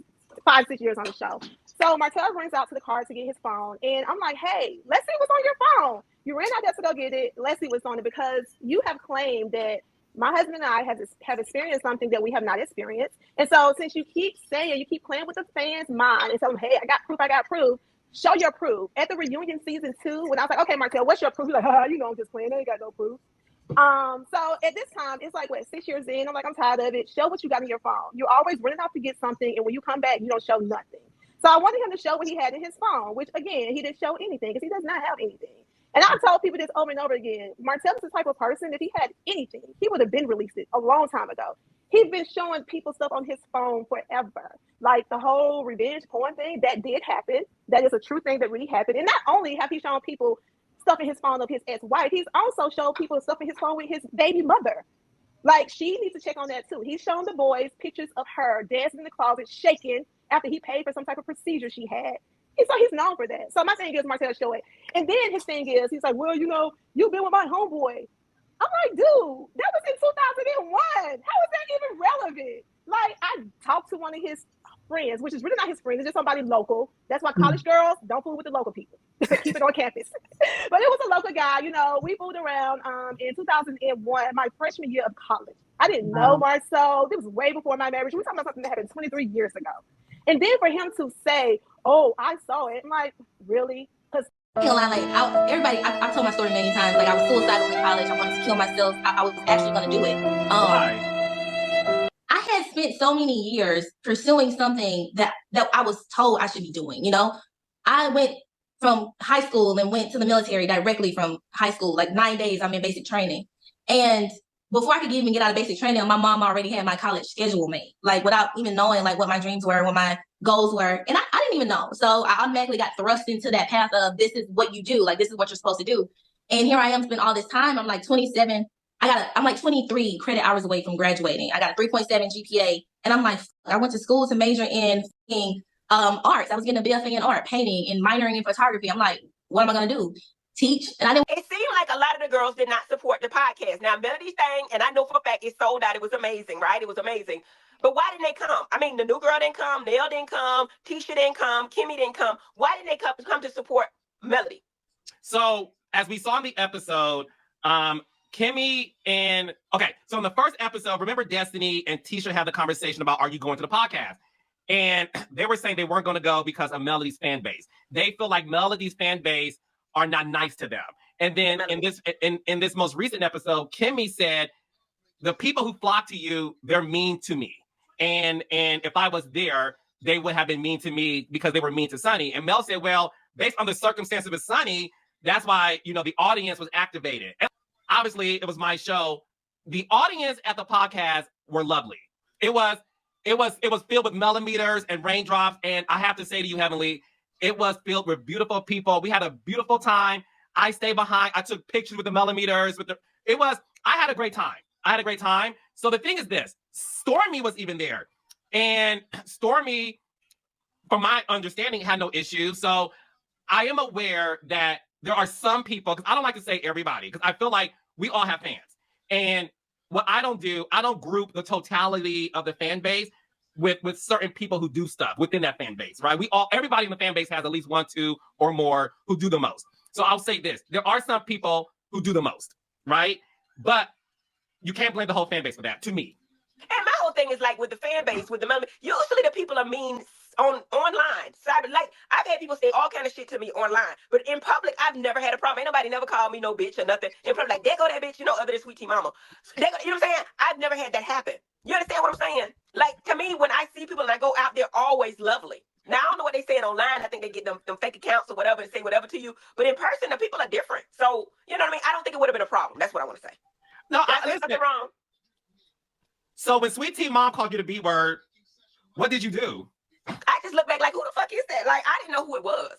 5-6 years on the show. So Martell runs out to the car to get his phone, and I'm like, hey, let's see what's on your phone. You ran out there to go get it. Let's see what's on it, because you have claimed that my husband and I have experienced something that we have not experienced. And so since you keep saying, you keep playing with the fans' mind and tell them, hey, I got proof, show your proof. At the reunion season 2, when I was like, okay, Martell, what's your proof? He's like, I'm just playing. I ain't got no proof. So at this time, it's like, 6 years in, I'm like, I'm tired of it. Show what you got in your phone. You're always running off to get something, and when you come back, you don't show nothing. So I wanted him to show what he had in his phone, which, again, he didn't show anything because he does not have anything. And I've told people this over and over again. Martell is the type of person, if he had anything, he would have been released it a long time ago. He's been showing people stuff on his phone forever. Like the whole revenge porn thing, that did happen. That is a true thing that really happened. And not only have he shown people stuff in his phone of his ex-wife, he's also shown people stuff in his phone with his baby mother. Like, she needs to check on that too. He's shown the boys pictures of her dancing in the closet, shaking after he paid for some type of procedure she had. So he's known for that. So my thing is, Martell, show it. And then his thing is, he's like, well, you know, you've been with my homeboy. I'm like, dude, that was in 2001. How is that even relevant? Like, I talked to one of his friends, which is really not his friend, it's just somebody local. That's why college girls don't fool with the local people. Keep it on campus. But it was a local guy, you know. We moved around in 2001, my freshman year of college. I didn't know Marceau. This was way before my marriage. We're talking about something that happened 23 years ago. And then for him to say, oh, I saw it, I'm like, really? Because I told my story many times. Like, I was suicidal in college. I wanted to kill myself. I was actually going to do it. I had spent so many years pursuing something that I was told I should be doing. You know, I went from high school and went to the military directly from high school. Like 9 days, I'm in basic training. And before I could even get out of basic training, my mom already had my college schedule made, like without even knowing like what my dreams were, what my goals were. And I didn't even know. So I automatically got thrust into that path of this is what you do. Like, this is what you're supposed to do. And here I am, spent all this time. I'm like 27. I'm like 23 credit hours away from graduating. I got a 3.7 GPA. And I'm like, I went to school to major in arts. I was getting a BFA in art, painting, and minoring in photography. I'm like, what am I going to do? Teach? And I didn't. It seemed like a lot of the girls did not support the podcast. Now, Melody's thing, and I know for a fact it sold out. It was amazing, right? It was amazing. But why didn't they come? I mean, the new girl didn't come, Nell didn't come, Tisha didn't come, Kimmy didn't come. Why didn't they come to support Melody? So, as we saw in the episode, Kimmy and so in the first episode, remember Destiny and Tisha had the conversation about, are you going to the podcast? And they were saying they weren't going to go because of Melody's fan base. They feel like Melody's fan base are not nice to them. And then in this most recent episode, Kimmy said, the people who flock to you, they're mean to me. And if I was there, they would have been mean to me because they were mean to Sonny. And Mel said, well, based on the circumstances with Sonny, that's why, you know, the audience was activated. And obviously, it was my show. The audience at the podcast were lovely. It was filled with millimeters and raindrops. And I have to say to you, Heavenly, it was filled with beautiful people. We had a beautiful time. I stayed behind. I took pictures with the millimeters. I had a great time. So the thing is this, Stormy was even there. And Stormy, from my understanding, had no issues. So I am aware that there are some people, because I don't like to say everybody, because I feel like we all have fans. And what I don't do, I don't group the totality of the fan base with certain people who do stuff within that fan base, right? Everybody in the fan base has at least one, two, or more who do the most. So I'll say this, there are some people who do the most, right? But you can't blame the whole fan base for that, to me. And my whole thing is like with the fan base, with the members, usually the people are mean online. Like, I've had people say all kind of shit to me online, but in public, I've never had a problem. Ain't nobody never called me no bitch or nothing. In public, like, there go that bitch, you know, other than Sweet Tea Mama. You know what I'm saying? I've never had that happen. You understand what I'm saying? Like, to me, when I see people and I go out, they're always lovely. Now, I don't know what they saying online. I think they get them fake accounts or whatever and say whatever to you. But in person, the people are different. So, you know what I mean? I don't think it would have been a problem. That's what I want to say. No, there's nothing wrong. So when Sweet Tea Mom called you the B word, what did you do? I just look back like, who the fuck is that? Like, I didn't know who it was.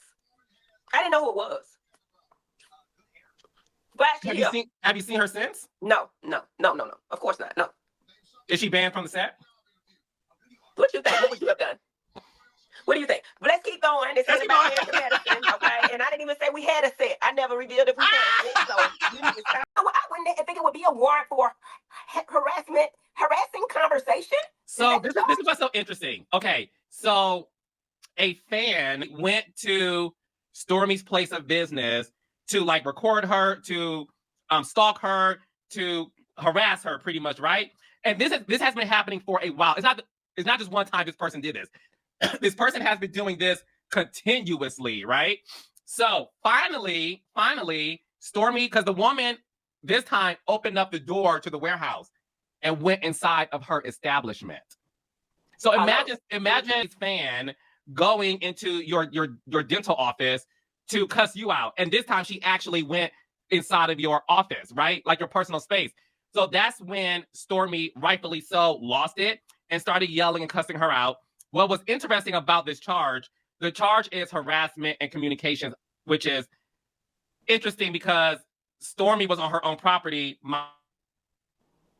But have you seen her since? No. Of course not. No. Is she banned from the set? What you think? What would you have done? What do you think? But let's keep going. This is about medicine, okay? And I didn't even say we had a set. I never revealed if we had a set. So I wouldn't think it would be a warrant for harassing conversation. So this is what's so interesting. Okay, so a fan went to Stormy's place of business to like record her, to stalk her, to harass her, pretty much, right? And this has been happening for a while. It's not just one time this person did this. This person has been doing this continuously, right? So finally, Stormy, because the woman this time opened up the door to the warehouse and went inside of her establishment. So imagine a fan going into your dental office to cuss you out. And this time she actually went inside of your office, right? Like your personal space. So that's when Stormy, rightfully so, lost it and started yelling and cussing her out. What was interesting about this charge, the charge is harassment and communications, which is interesting because Stormy was on her own property.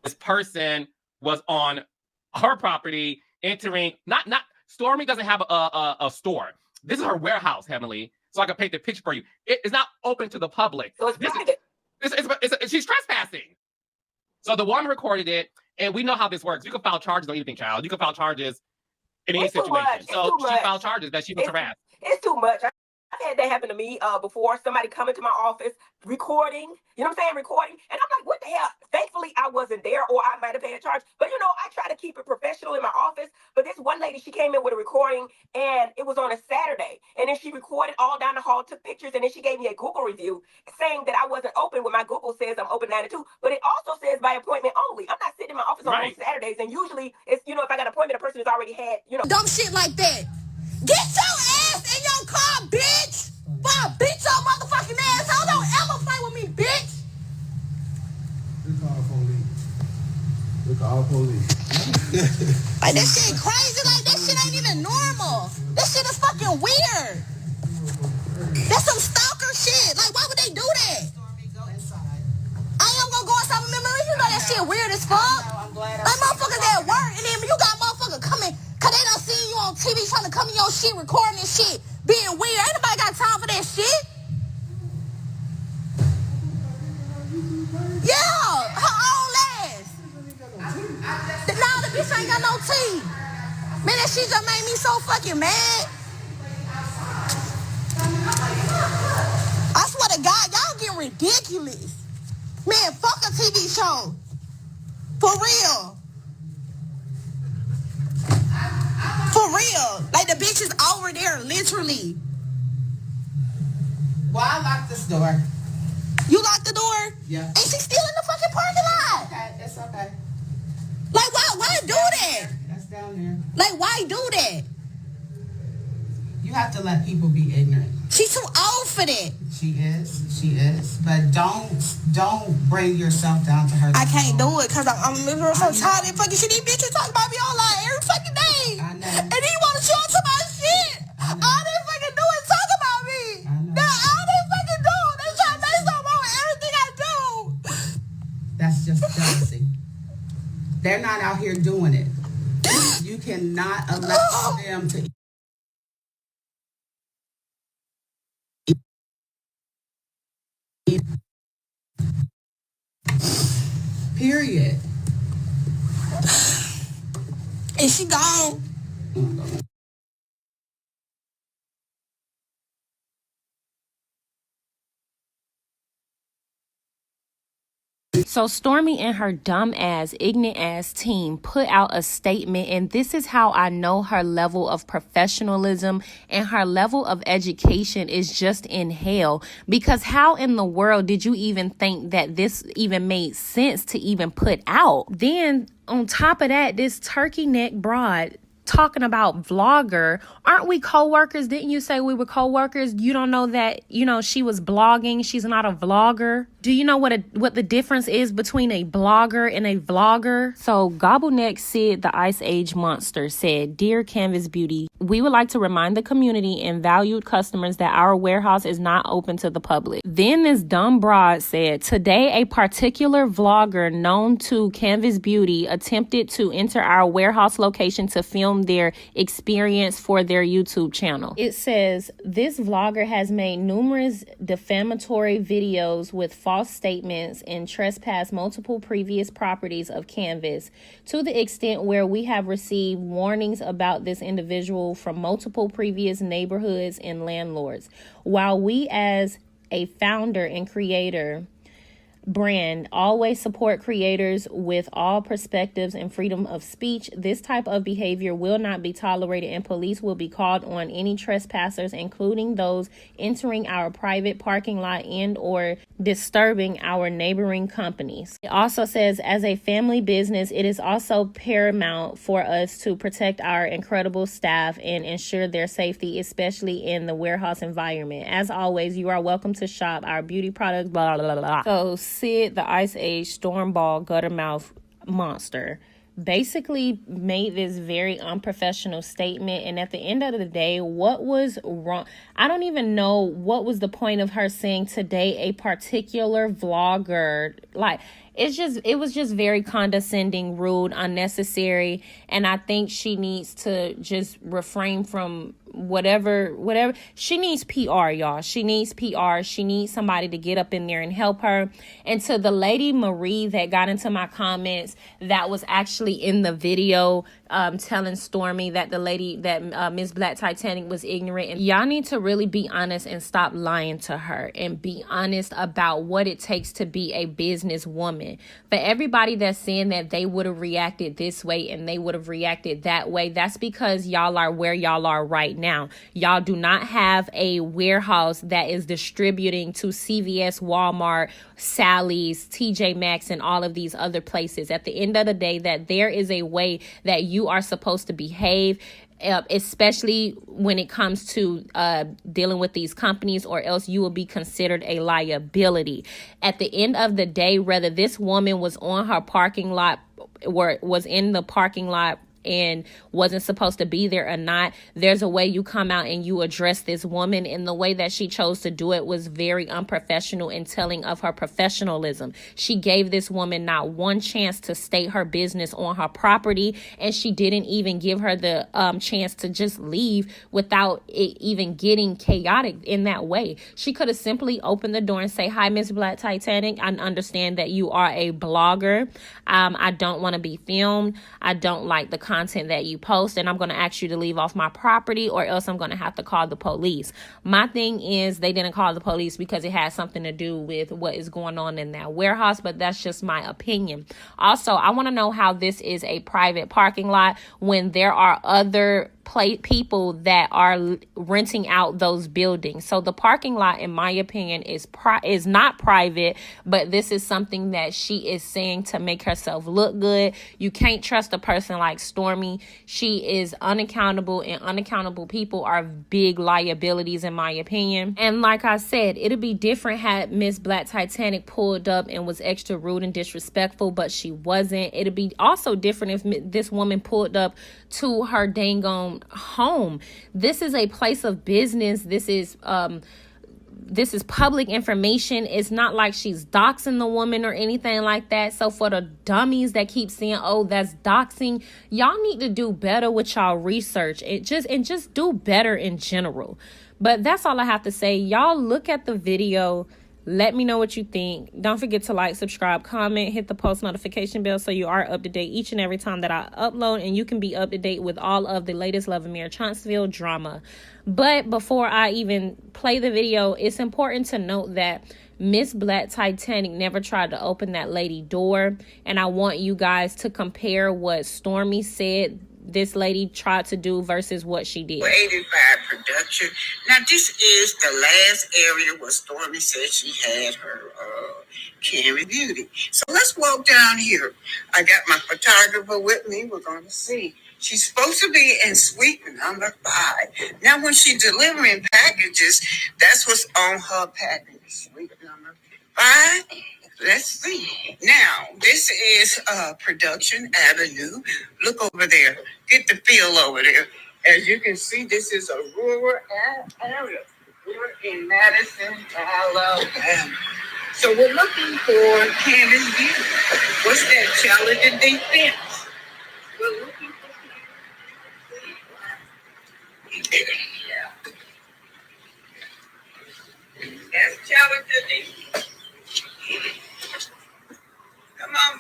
This person was on her property entering, not Stormy doesn't have a store. This is her warehouse, Heavenly. So I can paint the picture for you. It's not open to the public. So it's private. She's trespassing. So the woman recorded it, and we know how this works. You can file charges on anything, child. You can file charges in any situation. So she filed charges that she was harassed. It's too much. I've had that happen to me before. Somebody coming to my office, recording, you know what I'm saying? Recording. And I'm like, what the hell? Thankfully, I wasn't there, or I might have paid a charge. But, you know, I try to keep it professional in my office. But this one lady, she came in with a recording, and it was on a Saturday. And then she recorded all down the hall, took pictures, and then she gave me a Google review saying that I wasn't open when my Google says I'm open 9 to 2. But it also says by appointment only. I'm not sitting in my office on those Saturdays. And usually, it's, you know, if I got an appointment, a person has already had, you know. Dumb shit like that. Get your ass in your car, bitch! Boy, beat your motherfucking ass. Don't ever fight with me, bitch! We call police. Like, this shit crazy. Like, this shit ain't even normal. This shit is fucking weird. That's some stalker shit. Like, why would they do that? I am gonna go inside. Remember, you know that shit weird as fuck. Like, motherfuckers at work, and then you got motherfuckers coming, cause they done seen you on TV trying to come in your shit, recording this shit, being weird. Ain't nobody got time for that shit. Yeah, her own ass. Nah, the bitch ain't got no teeth. Man, that shit just made me so fucking mad. I swear to God, y'all getting ridiculous. Man, fuck a TV show. For real. For real. Like, the bitch is over there, literally. Well, I locked this door. You locked the door? Yeah. Ain't she still in the fucking parking lot? Okay, it's okay. Like, why do that? That's down there. Like, why do that? You have to let people be ignorant. She's too old for that. She is. But don't bring yourself down to her. I can't do it because I'm literally so tired of fucking shit. These bitches talk about me online every fucking day. I know. And then you want to show up to my shit. All they fucking do is talk about me. That's all they fucking do. They try to make something wrong with everything I do. That's just jealousy. They're not out here doing it. You cannot allow them to. Period. Is she gone? So Stormy and her dumb ass, ignorant ass team put out a statement, and this is how I know her level of professionalism and her level of education is just in hell. Because how in the world did you even think that this even made sense to even put out? Then on top of that, this turkey neck broad talking about vlogger. Aren't we co-workers? Didn't you say we were co-workers? You don't know that, you know, she was blogging. She's not a vlogger. Do you know what the difference is between a blogger and a vlogger? So Gobbleneck Sid, the Ice Age Monster, said, "Dear Canvas Beauty, we would like to remind the community and valued customers that our warehouse is not open to the public." Then this dumb broad said, "Today, a particular vlogger known to Canvas Beauty attempted to enter our warehouse location to film their experience for their YouTube channel." It says, "This vlogger has made numerous defamatory videos with false statements and trespassed multiple previous properties of Canvas to the extent where we have received warnings about this individual from multiple previous neighborhoods and landlords. While we as a founder and creator brand always support creators with all perspectives and freedom of speech, this type of behavior will not be tolerated, and police will be called on any trespassers, including those entering our private parking lot and or disturbing our neighboring companies." It also says, "As a family business, it is also paramount for us to protect our incredible staff and ensure their safety, especially in the warehouse environment. As always, you are welcome to shop our beauty products, blah, blah, blah, blah." So Sid the Ice Age Stormball Guttermouth monster basically made this very unprofessional statement, and at the end of the day, what was wrong? I don't even know what was the point of her saying today a particular vlogger, like, it was just very condescending, rude, unnecessary, and I think she needs to just refrain from whatever. She needs PR, y'all. She needs PR. She needs somebody to get up in there and help her. And to the lady Marie that got into my comments, that was actually in the video, telling Stormy that the lady, that Miss Black Titanic was ignorant. And y'all need to really be honest and stop lying to her and be honest about what it takes to be a businesswoman. For everybody that's saying that they would have reacted this way and they would have reacted that way, that's because y'all are where y'all are right now. Y'all do not have a warehouse that is distributing to CVS, Walmart, Sally's, TJ Maxx, and all of these other places. At the end of the day, that there is a way that you are supposed to behave, especially when it comes to dealing with these companies, or else you will be considered a liability. At the end of the day, whether this woman was on her parking lot or was in the parking lot and wasn't supposed to be there or not, there's a way you come out and you address this woman. And the way that she chose to do it was very unprofessional and telling of her professionalism. She gave this woman not one chance to state her business on her property, and she didn't even give her the chance to just leave without it even getting chaotic in that way. She could have simply opened the door and say, "Hi, Miss Black Titanic, I understand that you are a blogger. I don't want to be filmed. I don't like the content that you post, and I'm going to ask you to leave off my property, or else I'm going to have to call the police." My thing is, they didn't call the police because it has something to do with what is going on in that warehouse, but that's just my opinion. Also, I want to know how this is a private parking lot when there are other people that are renting out those buildings. So the parking lot, in my opinion, is not private, but this is something that she is saying to make herself look good. You can't trust a person like Stormy. She is unaccountable, and unaccountable people are big liabilities, in my opinion. And like I said, it'd be different had Miss Black Titanic pulled up and was extra rude and disrespectful, but she wasn't. It'd be also different if this woman pulled up to her dang on home. This is a place of business. This is public information. It's not like she's doxing the woman or anything like that. So for the dummies that keep saying, "Oh, that's doxing," y'all need to do better with y'all research and just do better in general. But that's all I have to say. Y'all look at the video. Let me know what you think. Don't forget to like, subscribe, comment, hit the post notification bell so you are up to date each and every time that I upload, and you can be up to date with all of the latest Love and Mirror Chancellorsville drama. But before I even play the video, it's important to note that Miss Black Titanic never tried to open that lady door, and I want you guys to compare what Stormy said this lady tried to do versus what she did. 85 production. Now this is the last area where Stormy said she had her Camry Beauty. So let's walk down here. I got my photographer with me. We're going to see. She's supposed to be in suite number 5. Now when she's delivering packages, that's what's on her package. Suite number 5. Let's see. Now, this is Production Avenue. Look over there. Get the feel over there. As you can see, this is a rural area. We're in Madison, Alabama. So we're looking for Candace Beauty. What's that? Challenge and defense. We're looking for yeah. That's challenge and defense. Come on,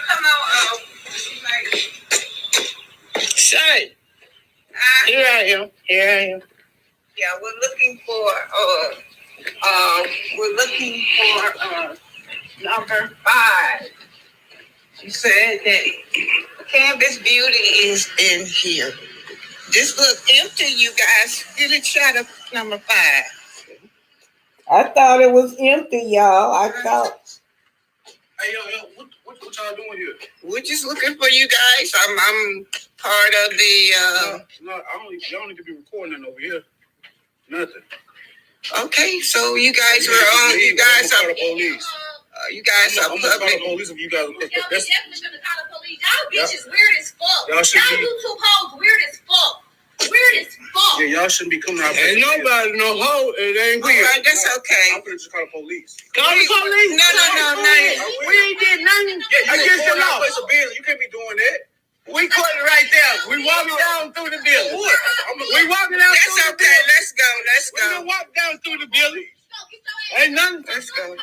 come on, Shay. Here I am. Yeah, we're looking for number 5. She said that Candace Beauty is in here. This look empty, you guys. Get a shot of number 5. I thought it was empty, y'all. I thought. Hey, yo, what y'all doing here? We're just looking for you guys. I'm part of the. Y'all need to be recording over here. Nothing. Okay, so you guys were on. You guys are. The police. You guys are I'm gonna call the public. police if you guys. Y'all definitely gonna call the police. Y'all bitches weird as fuck. Y'all YouTube hoes weird as fuck. Weird as fuck. Yeah, y'all shouldn't be coming out. Ain't nobody no hoe. It ain't weird. All right, that's okay. I'm gonna just call the police. Call the police? No. We ain't did nothing against the law. You can't be doing that. We caught it right there. We walking down through the building. We walking down through the building. Let's go. We gonna walk down through the building. Ain't nothing. Let's go.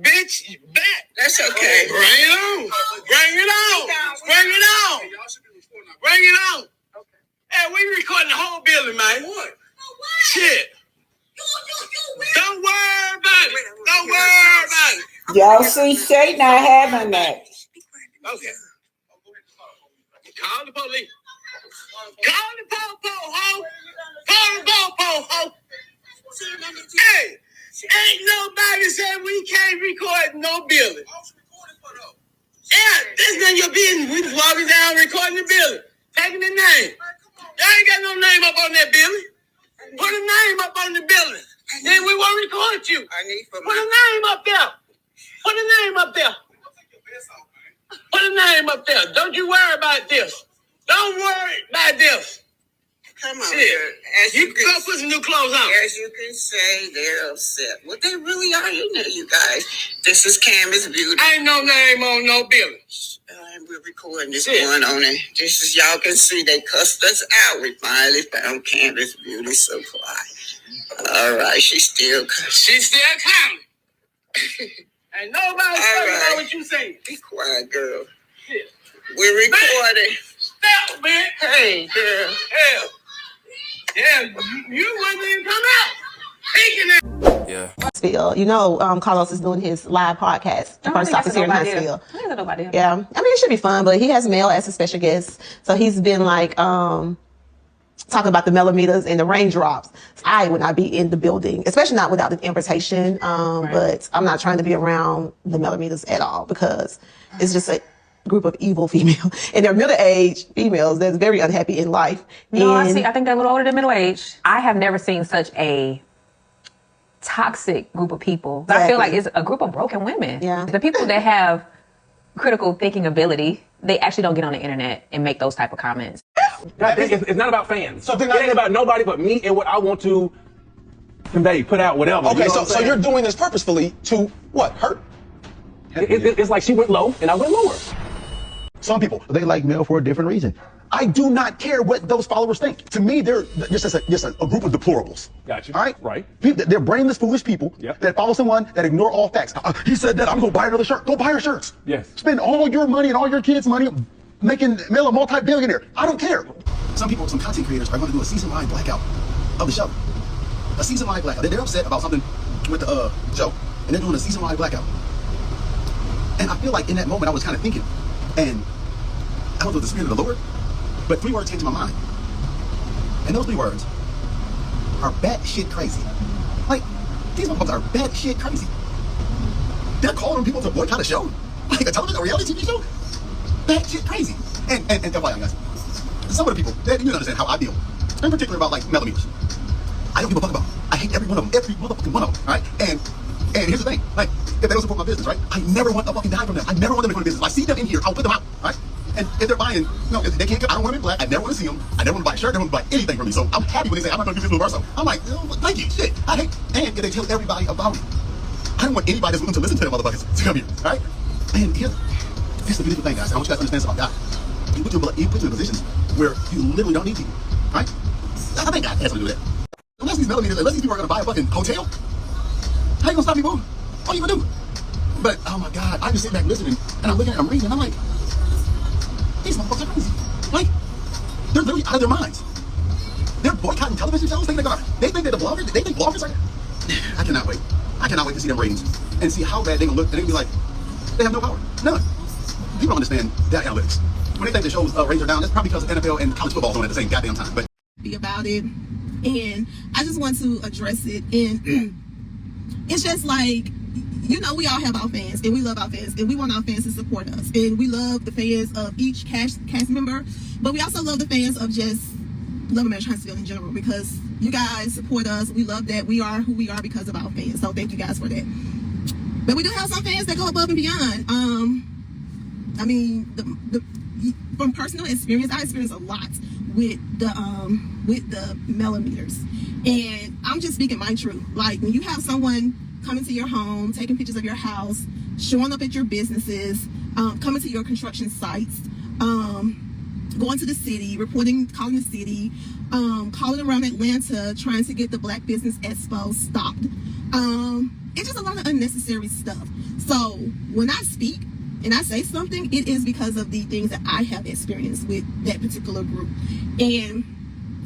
Bitch, back. That's okay. Bring it on. Hey, we recording the whole building, man. What? Shit. Don't worry about it. Y'all see Shay not having that. Okay. Call the police. Call the po-po, ho. Hey, ain't nobody said we can't record no building. Yeah, that's none of your business. We just walking down recording the building. Taking the name. Y'all ain't got no name up on that building. Put a name up on the building. Then we won't record you. Put a name up there. Don't you worry about this. Come on. Shit. You can go put some new clothes on. As you can say, they're upset. Well, they really are, you guys. This is Canvas Beauty. Ain't no name on no building. We're recording this one on it. Just as y'all can see, they cussed us out. We finally found Canvas Beauty Supply. All right, she's still coming. Ain't nobody talking about what you saying. Be quiet, girl. Shit. We're recording. Stop, man. Hey, girl. Hell. Yeah, you wouldn't even come out. Speaking of. Yeah. Huntsville. You know, Carlos is doing his live podcast. The first stop is here in Huntsville. Yeah. I mean, it should be fun, but he has Mel as a special guest. So he's been like, talking about the millimeters and the raindrops. I would not be in the building, especially not without the invitation. But I'm not trying to be around the millimeters at all because it's just a group of evil females. And they're middle-aged females that's very unhappy in life. No, I think they're a little older than middle-aged. I have never seen such a toxic group of people. Exactly. I feel like it's a group of broken women. Yeah. The people that have critical thinking ability, they actually don't get on the internet and make those type of comments. It's not about fans. It ain't about nobody but me and what I want to convey, put out, whatever. Okay, so you're doing this purposefully to what? Hurt? It's like she went low and I went lower. Some people, they like Mel for a different reason. I do not care what those followers think. To me, they're just a group of deplorables. Gotcha. All right? Right. They're brainless, foolish people that follow someone that ignore all facts. He said that, I'm going to buy another shirt. Go buy her shirts. Yes. Spend all your money and all your kids' money making Mel a multi-billionaire. I don't care. Some content creators are going to do a season-wide blackout of the show. A season-wide blackout. They're upset about something with the show, and they're doing a season-wide blackout. And I feel like in that moment I was kind of thinking, and I was with the Spirit of the Lord, but 3 words came to my mind. And those 3 words are batshit crazy. Like, these motherfuckers are batshit crazy. They're calling people to boycott a show? Like a reality TV show? Batshit crazy. And FYI, guys, some of the people, you don't understand how I feel. In particular about, like, millimeters. I don't give a fuck about them. I hate every one of them. Every motherfucking one of them, right? And here's the thing. Like, if they don't support my business, right? I never want a fucking dime from them. I never want them to go to business. If I see them in here, I'll put them out, right? And if they're buying, if they can't get, I don't want them in black. I never want to see them. I never want to buy a shirt. I never want to buy anything from me. So I'm happy when they say, I'm not going to do this little verso. I'm like, thank you, shit. I hate, and if they tell everybody about it, I don't want anybody that's willing to listen to them motherfuckers to come here, right? And here's the beautiful thing, guys. I want you guys to understand something about God. He put you in positions where you literally don't need people, right? I think God has to do that. Unless these people are going to buy a fucking hotel, how you going to stop me, boo? What are you going to do? But, oh my God, I just sit back listening, and I'm looking at them reading, and I'm like, these motherfuckers are crazy. Like, they're literally out of their minds. They're boycotting television shows. They think they're the bloggers. They think bloggers are. I cannot wait. I cannot wait to see them ratings and see how bad they're going to look, and they're going to be like, they have no power. None. People don't understand data analytics. When they think the show's ratings are down, that's probably because NFL and college football's on at the same goddamn time. But be about it, and I just want to address it. And it's just like, you know, we all have our fans, and we love our fans, and we want our fans to support us, and we love the fans of each cast member, but we also love the fans of just Love Marriage Huntsville in general, because you guys support us. We love that we are who we are because of our fans. So thank you guys for that. But we do have some fans that go above and beyond. I mean, from personal experience, I experienced a lot with the millimeters, and I'm just speaking my truth. Like, when you have someone coming to your home, taking pictures of your house, showing up at your businesses, coming to your construction sites, going to the city, calling the city, calling around Atlanta, trying to get the Black Business Expo stopped. It's just a lot of unnecessary stuff. So when I speak and I say something, it is because of the things that I have experienced with that particular group. And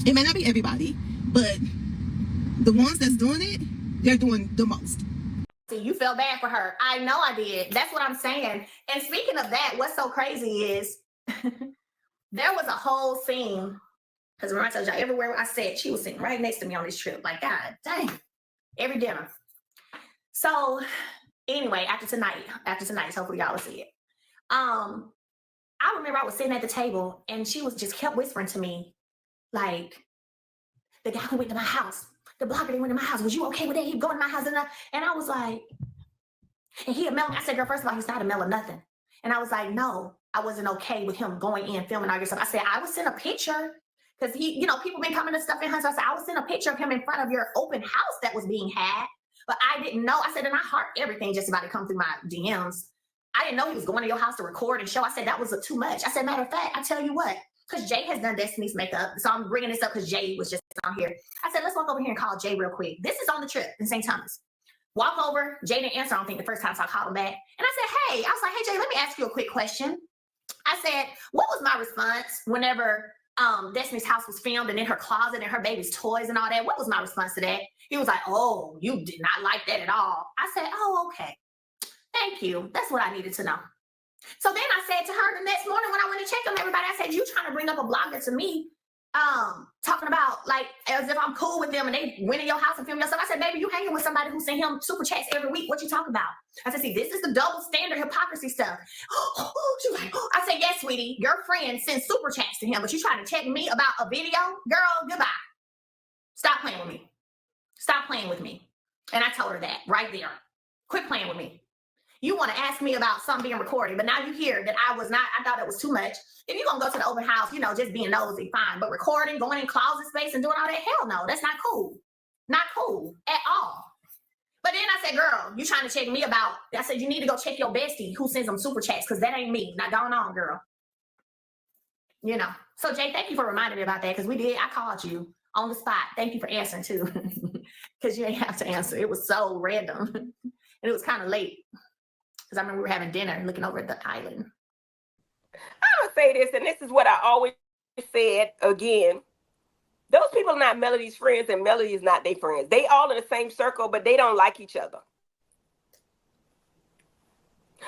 it may not be everybody, but the ones that's doing it, they're doing the most. You felt bad for her. I know I did. That's what I'm saying. And speaking of that, what's so crazy is there was a whole scene, because remember I told y'all, everywhere I sat, she was sitting right next to me on this trip. Like, God dang, every dinner. So anyway, after tonight, hopefully y'all will see it. I remember I was sitting at the table and she was just kept whispering to me, like, the guy who went to my house, the blogger that went to my house, was you okay with that? He going to my house and I was like, and he a melon. I said, girl, first of all, he's not a melon, nothing. And I was like, no, I wasn't okay with him going in, filming all your stuff. I said, I would send a picture, because he, you know, people been coming to stuff in her. So I said, I would send a picture of him in front of your open house that was being had. But I didn't know. I said, and I heart everything just about to come through my DMs. I didn't know he was going to your house to record and show. I said, that was too much. I said, matter of fact, I tell you what, because Jay has done Destiny's makeup. So I'm bringing this up because Jay was just on here. I said, let's walk over here and call Jay real quick. This is on the trip in St. Thomas. Walk over. Jay didn't answer, I don't think, the first time, so I called him back. And I said, hey, I was like, hey, Jay, let me ask you a quick question. I said, what was my response whenever Destiny's house was filmed and in her closet and her baby's toys and all that? What was my response to that? He was like, oh, you did not like that at all. I said, oh, okay. Thank you. That's what I needed to know. So then I said to her the next morning when I went to check on everybody, I said, you trying to bring up a blogger to me, talking about like as if I'm cool with them and they went in your house and filmed yourself. I said, baby, you hanging with somebody who sent him super chats every week. What you talking about? I said, see, this is the double standard hypocrisy stuff. She was like, I said, yes, sweetie, your friend sends super chats to him, but you trying to check me about a video? Girl, goodbye. Stop playing with me. Stop playing with me. And I told her that right there. Quit playing with me. You want to ask me about something being recorded, but now you hear that I thought it was too much. If you're going to go to the open house, you know, just being nosy, fine. But recording, going in closet space and doing all that, hell no, that's not cool. Not cool at all. But then I said, girl, you trying to check me about, I said, you need to go check your bestie who sends them super chats, because that ain't me. Now, going on, girl. You know. So, Jay, thank you for reminding me about that, because I called you on the spot. Thank you for answering, too, because you ain't have to answer. It was so random. And it was kind of late. Because I remember we were having dinner looking over at the island. I'm going to say this, and this is what I always said again. Those people are not Melody's friends, and Melody is not their friends. They all in the same circle, but they don't like each other.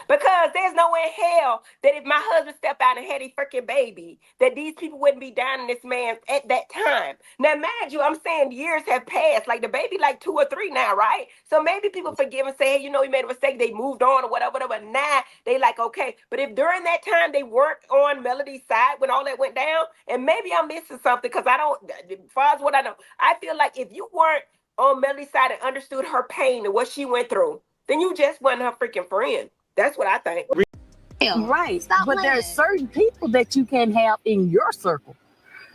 Because there's no way in hell that if my husband stepped out and had a freaking baby, that these people wouldn't be down in this man at that time. Now, mind you, I'm saying years have passed. Like, the baby like 2 or 3 now, right? So maybe people forgive and say, hey, you know, you made a mistake. They moved on or whatever. Now they like, okay. But if during that time they weren't on Melody's side when all that went down, and maybe I'm missing something, because I don't, as far as what I know, I feel like if you weren't on Melody's side and understood her pain and what she went through, then you just wasn't her freaking friend. That's what I think. Right. But there's certain people that you can have in your circle.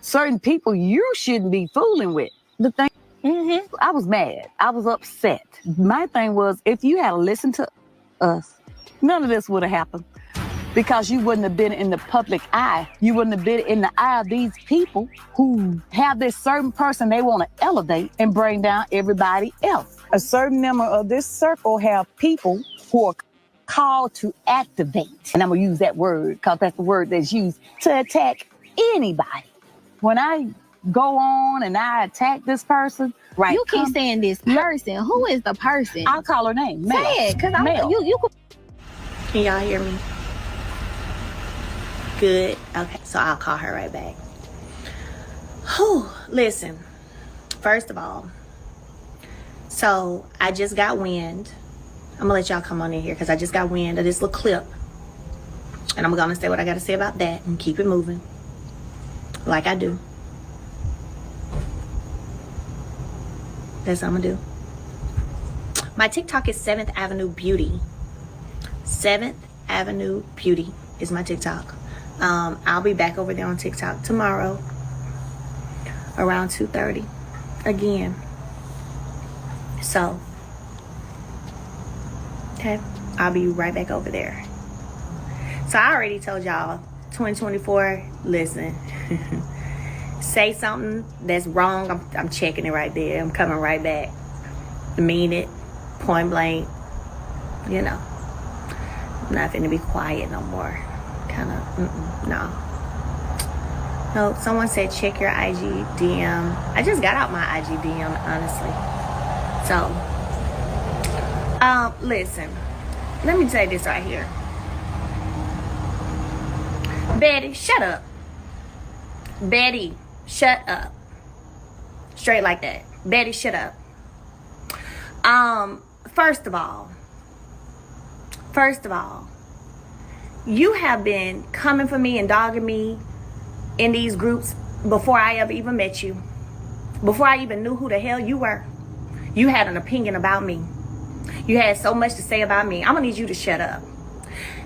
Certain people you shouldn't be fooling with. The thing, I was mad. I was upset. My thing was, if you had listened to us, none of this would have happened. Because you wouldn't have been in the public eye. You wouldn't have been in the eye of these people who have this certain person they want to elevate and bring down everybody else. A certain number of this circle have people who are called to activate. And I'm going to use that word because that's the word that's used to attack anybody. When I go on and I attack this person, right? You keep saying this person. Who is the person? I'll call her name. Mel. Say it, because you could. Can y'all hear me? Good. Okay, so I'll call her right back. Whew, listen, first of all, so I just got wind. I'm gonna let y'all come on in here because I just got wind of this little clip. And I'm gonna say what I gotta say about that and keep it moving. Like I do. That's what I'm gonna do. My TikTok is 7th Avenue Beauty. 7th Avenue Beauty is my TikTok. I'll be back over there on TikTok tomorrow around 2:30 again. So, okay, I'll be right back over there. So I already told y'all, 2024, listen, say something that's wrong, I'm checking it right there. I'm coming right back. I mean it, point blank, you know. I'm not finna be quiet no more. Kind of, no. No, someone said check your IG DM. I just got out my IG DM, honestly. So, listen, let me tell you this right here. Betty, shut up. Betty, shut up. Straight like that. Betty, shut up. First of all, you have been coming for me and dogging me in these groups before I ever even met you. Before I even knew who the hell you were. You had an opinion about me. You had so much to say about me. I'm gonna need you to shut up.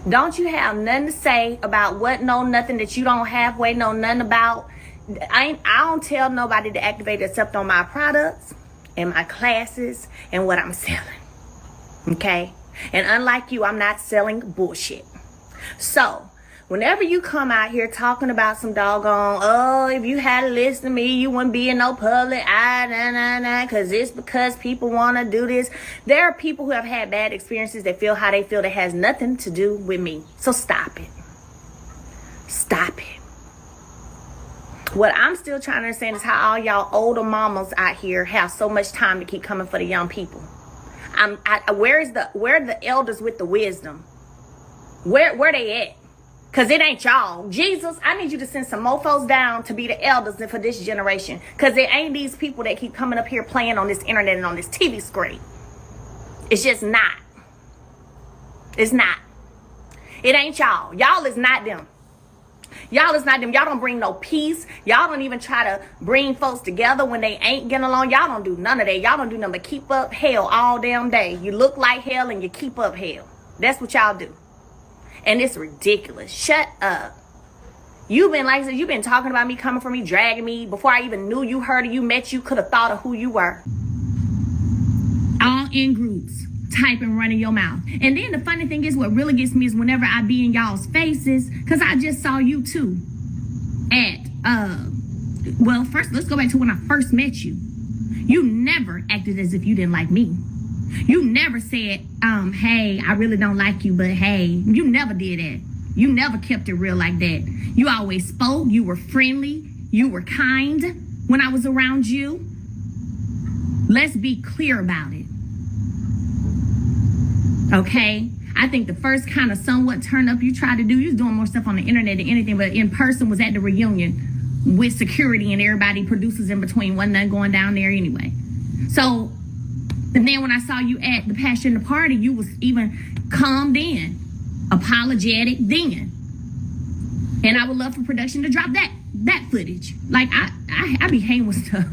Don't you have nothing to say about nothing that you don't halfway know nothing about? I don't tell nobody to activate except on my products and my classes and what I'm selling. Okay? And unlike you, I'm not selling bullshit. So, whenever you come out here talking about some doggone, if you had to listen to me, you wouldn't be in no public, because it's because people want to do this. There are people who have had bad experiences that feel how they feel that has nothing to do with me. So stop it. Stop it. What I'm still trying to understand is how all y'all older mamas out here have so much time to keep coming for the young people. Where are the elders with the wisdom? Where they at? Because it ain't y'all. Jesus, I need you to send some mofos down to be the elders for this generation. Because it ain't these people that keep coming up here playing on this internet and on this TV screen. It's just not. It's not. It ain't y'all. Y'all is not them. Y'all is not them. Y'all don't bring no peace. Y'all don't even try to bring folks together when they ain't getting along. Y'all don't do none of that. Y'all don't do nothing but keep up hell all damn day. You look like hell and you keep up hell. That's what y'all do. And it's ridiculous. Shut up. You've been, like I said, you've been talking about me, coming for me, dragging me. Before I even knew you, heard of you, met you, could have thought of who you were. All in groups, typing, running your mouth. And then the funny thing is, what really gets me is whenever I be in y'all's faces, because I just saw you too well, first, let's go back to when I first met you. You never acted as if you didn't like me. You never said, hey, I really don't like you, but hey. You never did that. You never kept it real like that. You always spoke. You were friendly. You were kind when I was around you. Let's be clear about it. Okay? I think the first kind of somewhat turn up you tried to do, you was doing more stuff on the internet than anything, but in person was at the reunion with security and everybody, producers in between. Wasn't nothing going down there anyway. So, and then when I saw you at the Passion the Party, you was even calmed in, apologetic then. And I would love for production to drop that footage. Like, I be hanging with stuff.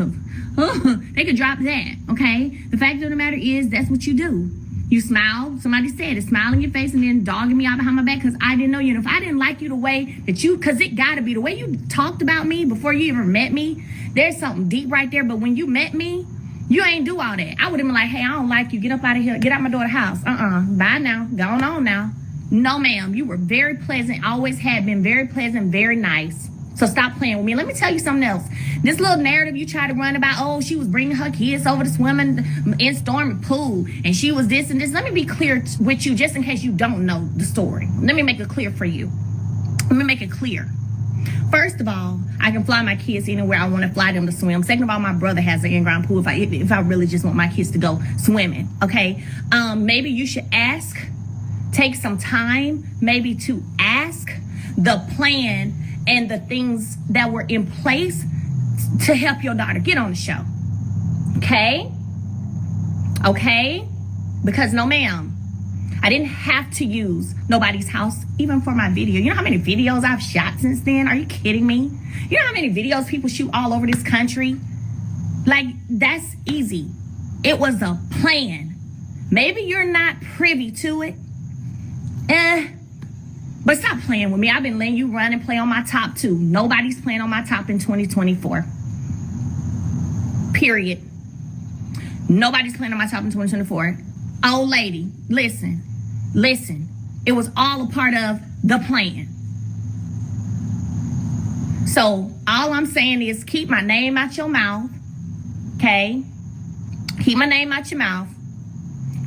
They could drop that, okay? The fact of the matter is, that's what you do. You smile, somebody said it, smile in your face and then dogging me out behind my back because I didn't know you. And if I didn't like you the way that you, because it gotta be the way you talked about me before you even met me, there's something deep right there. But when you met me, you ain't do all that. I would have been like, hey, I don't like you. Get up out of here. Get out my daughter's house. Bye now. Going on now. No, ma'am. You were very pleasant. Always had been very pleasant, very nice. So stop playing with me. Let me tell you something else. This little narrative you try to run about, oh, she was bringing her kids over to swimming in Stormy Pool, and she was this and this. Let me be clear with you, just in case you don't know the story. Let me make it clear for you. Let me make it clear. First of all, I can fly my kids anywhere I want to fly them to swim. Second of all, my brother has an in-ground pool if I really just want my kids to go swimming, okay? Maybe you should ask, take some time maybe to ask the plan and the things that were in place to help your daughter get on the show. Okay? Okay? Because no, ma'am, I didn't have to use nobody's house even for my video. You know how many videos I've shot since then? Are you kidding me? You know how many videos people shoot all over this country? Like, that's easy. It was a plan Maybe you're not privy to it. But stop playing with me. I've been letting you run and play on my top too. Nobody's playing on my top in 2024. Period. Nobody's playing on my top in 2024. Old lady, listen. It was all a part of the plan. So all I'm saying is keep my name out your mouth. Okay? Keep my name out your mouth.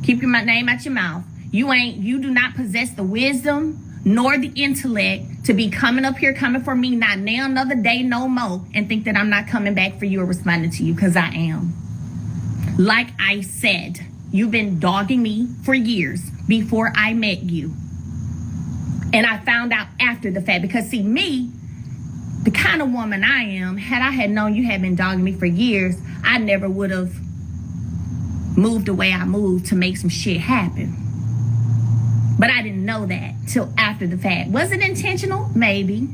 Keep my name out your mouth. You do not possess the wisdom nor the intellect to be coming up here, coming for me, not now another day, no more, and think that I'm not coming back for you or responding to you, because I am. Like I said, you've been dogging me for years before I met you. And I found out after the fact, because see, me, the kind of woman I am, had I had known you had been dogging me for years, I never would have moved the way I moved to make some shit happen. But I didn't know that till after the fact. Was it intentional? Maybe.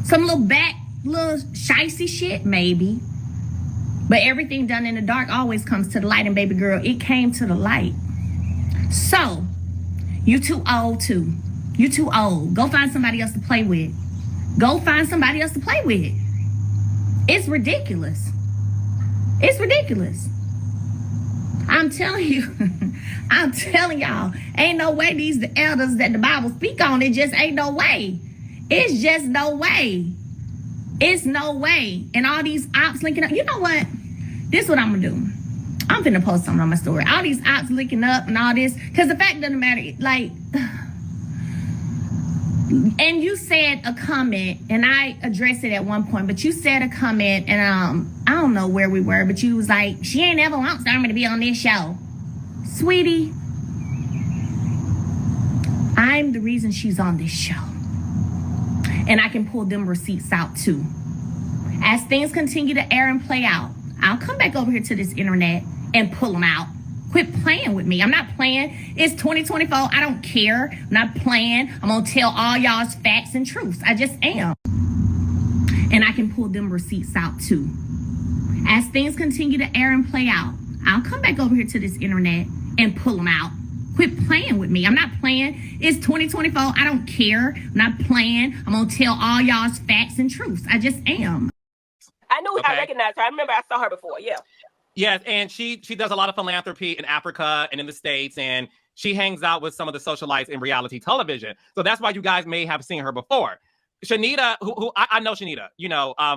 Some little shicey shit? Maybe. But everything done in the dark always comes to the light, and baby girl, it came to the light. So, you too old too. You too old. Go find somebody else to play with. Go find somebody else to play with. It's ridiculous. It's ridiculous. I'm telling you, I'm telling y'all, ain't no way these the elders that the Bible speak on, it just ain't no way. It's just no way. It's no way. And all these ops linking up. You know what? This is what I'm gonna do. I'm finna post something on my story. All these ops linking up and all this, because the fact doesn't matter, like, and you said a comment, and I addressed it at one point, but you said a comment, and I don't know where we were, but you was like, she ain't ever wants me to be on this show. Sweetie, I'm the reason she's on this show. And I can pull them receipts out too. As things continue to air and play out, I'll come back over here to this internet and pull them out. Quit playing with me. I'm not playing. It's 2024. I don't care. I'm not playing. I'm going to tell all y'all's facts and truths. I just am. And I can pull them receipts out too. As things continue to air and play out, I'll come back over here to this internet and pull them out. Quit playing with me. I'm not playing. It's 2024. I don't care. I'm not playing. I'm going to tell all y'all's facts and truths. I just am. I knew I recognized her. I remember I saw her before. Yeah. Yes, and she does a lot of philanthropy in Africa and in the States, and she hangs out with some of the socialites in reality television. So that's why you guys may have seen her before. Shanita, who I know Shanita,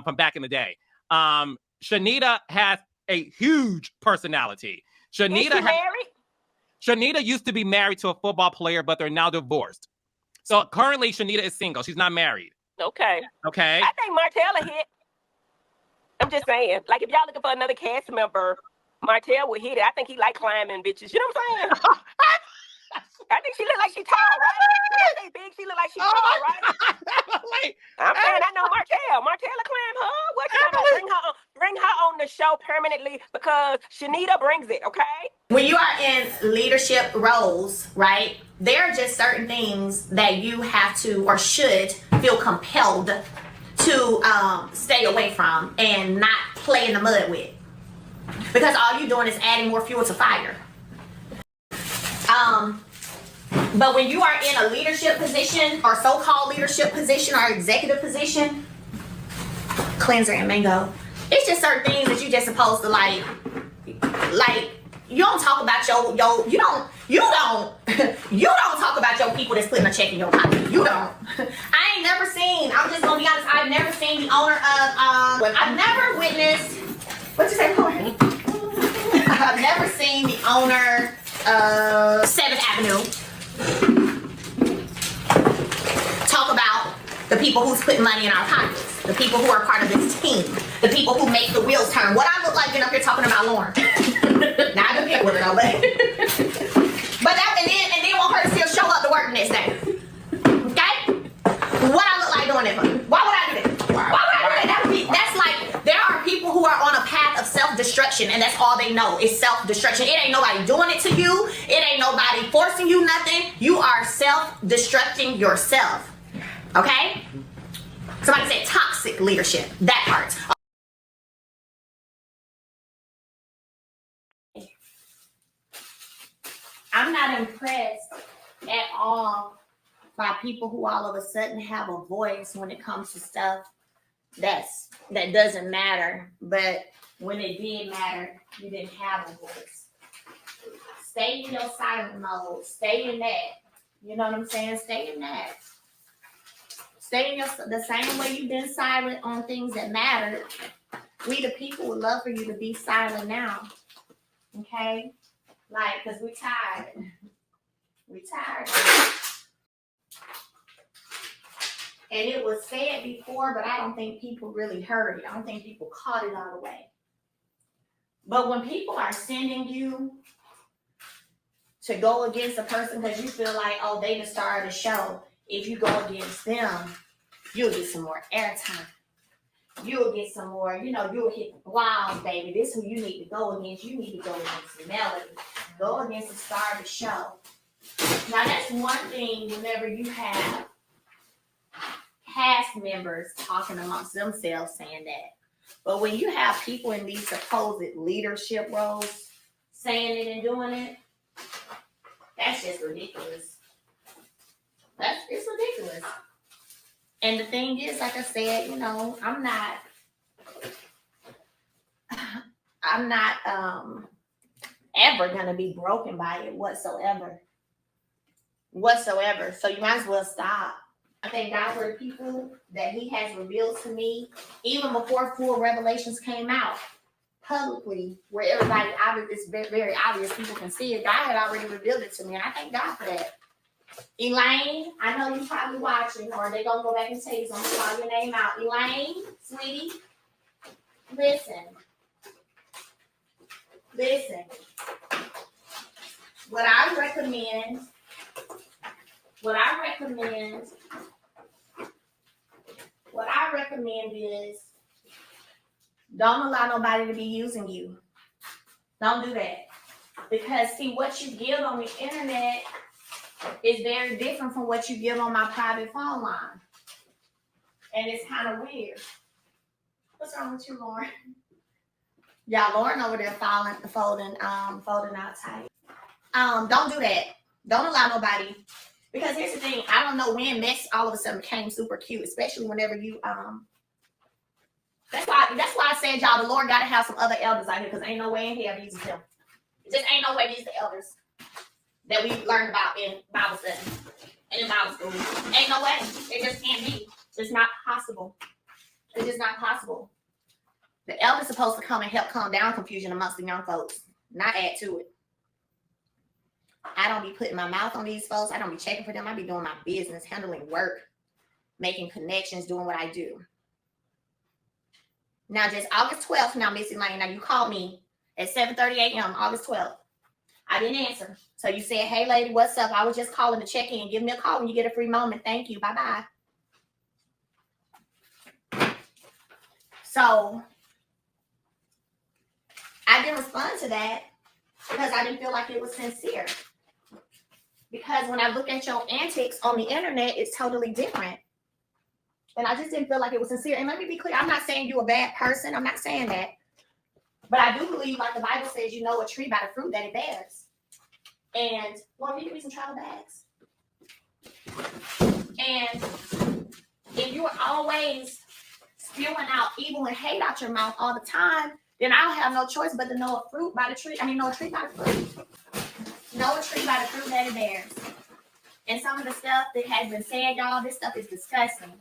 from back in the day. Shanita has a huge personality. Shanita married? Shanita used to be married to a football player, but they're now divorced. So currently, Shanita is single. She's not married. Okay. Okay. I think Martella hit. I'm just saying, like, if y'all looking for another cast member, Martell would hit it. I think he like climbing bitches. You know what I'm saying? I think she look like she tall, right? When I say big, she look like she tall, right? Wait. I'm saying I know Martell. Martell climb her. What you gonna bring her on the show permanently, because Shanita brings it, okay? When you are in leadership roles, right, there are just certain things that you have to or should feel compelled to stay away from and not play in the mud with, because all you're doing is adding more fuel to fire. But when you are in a leadership position or so-called leadership position or executive position, cleanser and mango, it's just certain things that you just supposed to like you don't talk about you don't talk about your people that's putting a check in your pocket. You don't. I ain't never seen, I'm just gonna be honest, I've never seen the owner of I've never witnessed, what'd you say, Lauren? I've never seen the owner of 7th Avenue talk about the people who's putting money in our pockets, the people who are part of this team, the people who make the wheels turn. What I look like getting up here talking about Lauren. Now I don't get with it though, but that and then want her to still show up to work the next day. Okay? What I look like doing it for? Why would I do that? Why would I do that? That's like, there are people who are on a path of self-destruction, and that's all they know is self-destruction. It ain't nobody doing it to you. It ain't nobody forcing you nothing. You are self-destructing yourself. Okay? Somebody said toxic leadership. That part. not impressed at all by people who all of a sudden have a voice when it comes to stuff that doesn't matter. But when it did matter, you didn't have a voice. Stay in your silent mode. Stay in that. You know what I'm saying? Stay in that. Stay in the same way you've been silent on things that matter. We the people would love for you to be silent now. Okay? Like, because we're tired. We're tired. And it was said before, but I don't think people really heard it. I don't think people caught it all the way. But when people are sending you to go against a person because you feel like, oh, they the star of the show, if you go against them, you'll get some more airtime. You'll get some more, you'll hit the blogs, baby. This is who you need to go against. You need to go against Melody. Go against the star of the show. Now, that's one thing whenever you have cast members talking amongst themselves saying that. But when you have people in these supposed leadership roles saying it and doing it, that's just ridiculous. It's ridiculous. And the thing is, like I said, I'm not ever gonna be broken by it whatsoever. So you might as well stop. I thank God for the people that He has revealed to me, even before full revelations came out publicly, where everybody it's very obvious, people can see it. God had already revealed it to me, and I thank God for that. Elaine, I know you're probably watching, or they're gonna go back and tell you, so I'm gonna call your name out. Elaine, sweetie, listen. What I recommend is don't allow nobody to be using you. Don't do that. Because see, what you give on the internet is very different from what you give on my private phone line. And it's kind of weird. What's wrong with you, Lauren? Yeah, Lauren over there folding out tight. Don't do that. Don't allow nobody. Because here's the thing, I don't know when mess all of a sudden became super cute, especially whenever you that's why I said, y'all, the Lord gotta have some other elders out here, because ain't no way in hell these them. It just ain't no way these the elders that we learned about in Bible study and in Bible school. Ain't no way. It just can't be. It's not possible. It's just not possible. The elder's supposed to come and help calm down confusion amongst the young folks, not add to it. I don't be putting my mouth on these folks. I don't be checking for them. I be doing my business, handling work, making connections, doing what I do. Now, just August 12th, now, Missy Lane, now you called me at 7:30 a.m., August 12th. I didn't answer. So you said, hey, lady, what's up? I was just calling to check in. Give me a call when you get a free moment. Thank you. Bye-bye. So I didn't respond to that because I didn't feel like it was sincere. Because when I look at your antics on the internet, it's totally different. And I just didn't feel like it was sincere. And let me be clear, I'm not saying you're a bad person. I'm not saying that. But I do believe, like the Bible says, you know a tree by the fruit that it bears. And, well, you give me some travel bags. And if you are always spewing out evil and hate out your mouth all the time, then I'll have no choice but to know a fruit by the tree. Know a tree by the fruit. Know a tree by the fruit that it bears. And some of the stuff that has been said, y'all, this stuff is disgusting.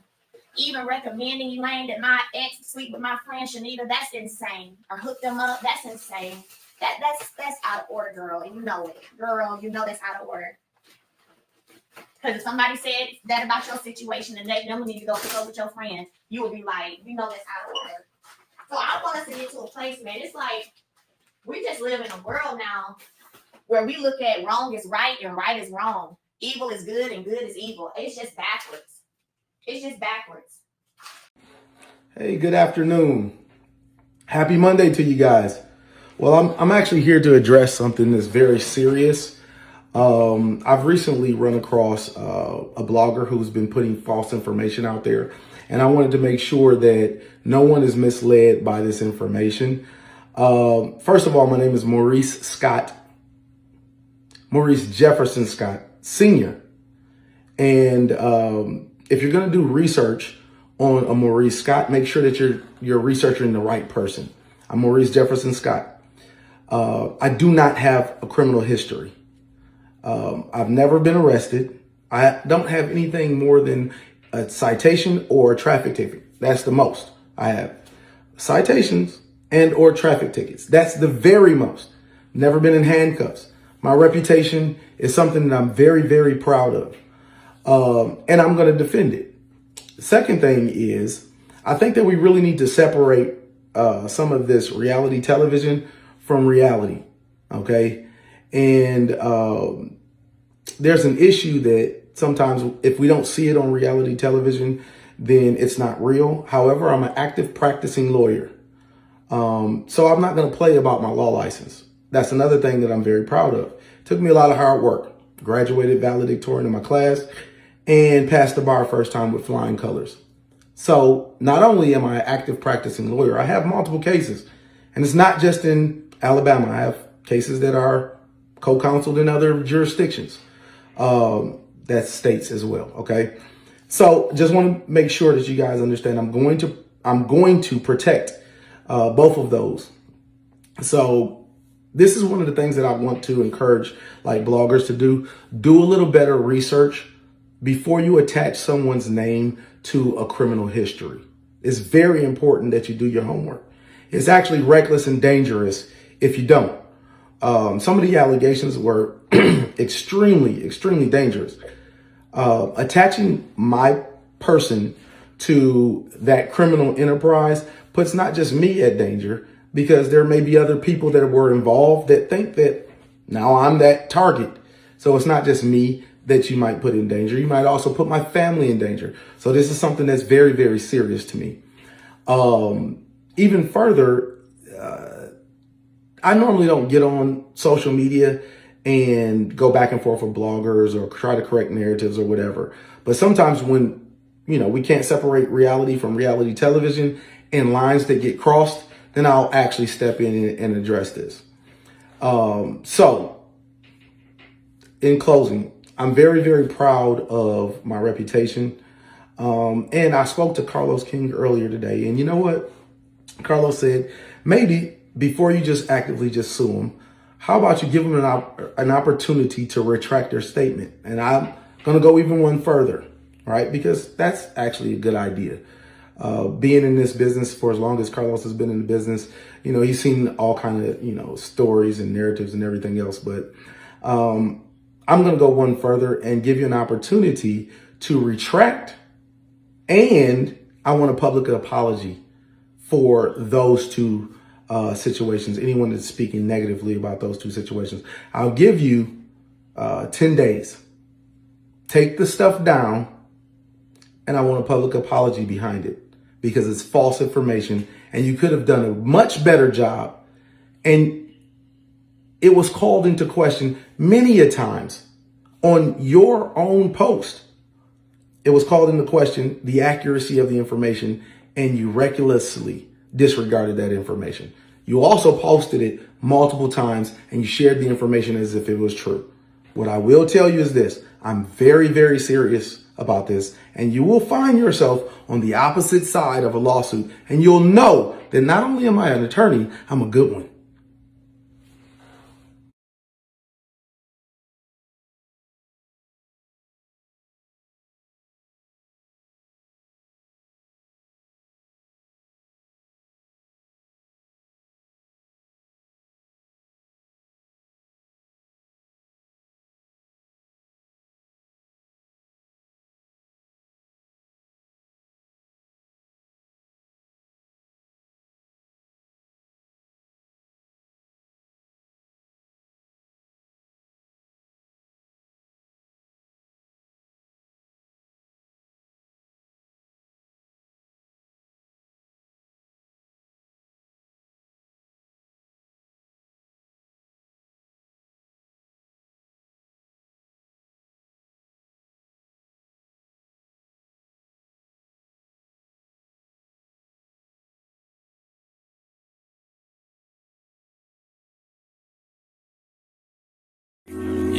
Even recommending Elaine that my ex sleep with my friend Shanita, that's insane. Or hook them up, that's insane. That's out of order, girl, and you know it. Girl, you know that's out of order. Because if somebody said that about your situation and they don't need to go hook up with your friend, you would be like, you know that's out of order. So I want us to get to a place, man. It's like we just live in a world now where we look at wrong is right and right is wrong. Evil is good and good is evil. It's just backwards. It's just backwards. Hey, good afternoon. Happy Monday to you guys. Well, I'm actually here to address something that's very serious. I've recently run across a blogger who's been putting false information out there, and I wanted to make sure that no one is misled by this information. First of all, my name is Maurice Scott. Maurice Jefferson Scott Sr. And if you're going to do research on a Maurice Scott, make sure that you're researching the right person. I'm Maurice Jefferson Scott. I do not have a criminal history. I've never been arrested. I don't have anything more than a citation or a traffic ticket. That's the most I have. Citations and or traffic tickets. That's the very most. Never been in handcuffs. My reputation is something that I'm very, very proud of. And I'm going to defend it. The second thing is, I think that we really need to separate some of this reality television from reality. Okay. And there's an issue that sometimes if we don't see it on reality television, then it's not real. However, I'm an active practicing lawyer. So I'm not going to play about my law license. That's another thing that I'm very proud of. It took me a lot of hard work. Graduated valedictorian in my class and passed the bar first time with flying colors. So not only am I an active practicing lawyer, I have multiple cases. And it's not just in Alabama. I have cases that are co-counseled in other jurisdictions. That's states as well. Okay. So just want to make sure that you guys understand I'm going to protect both of those. So this is one of the things that I want to encourage like bloggers to do. Do a little better research before you attach someone's name to a criminal history. It's very important that you do your homework. It's actually reckless and dangerous if you don't. Some of the allegations were extremely, extremely dangerous. Attaching my person to that criminal enterprise puts not just me at danger, because there may be other people that were involved that think that now I'm that target. So it's not just me that you might put in danger. You might also put my family in danger. So this is something that's very, very serious to me. Even further, I normally don't get on social media and go back and forth with bloggers or try to correct narratives or whatever. But sometimes when, we can't separate reality from reality television and lines that get crossed, then I'll actually step in and address this. So in closing, I'm very, very proud of my reputation. And I spoke to Carlos King earlier today. And you know what? Carlos said, maybe before you just actively just sue them, how about you give them an opportunity to retract their statement? And I'm going to go even one further, right? Because that's actually a good idea. Being in this business for as long as Carlos has been in the business, he's seen all kind of, stories and narratives and everything else. But I'm going to go one further and give you an opportunity to retract. And I want a public apology for those two situations. Anyone that's speaking negatively about those two situations, I'll give you 10 days. Take the stuff down, and I want a public apology behind it because it's false information and you could have done a much better job. And it was called into question many a times on your own post. It was called into question the accuracy of the information, and you recklessly disregarded that information. You also posted it multiple times and you shared the information as if it was true. What I will tell you is this: I'm very, very serious about this, and you will find yourself on the opposite side of a lawsuit, and you'll know that not only am I an attorney, I'm a good one.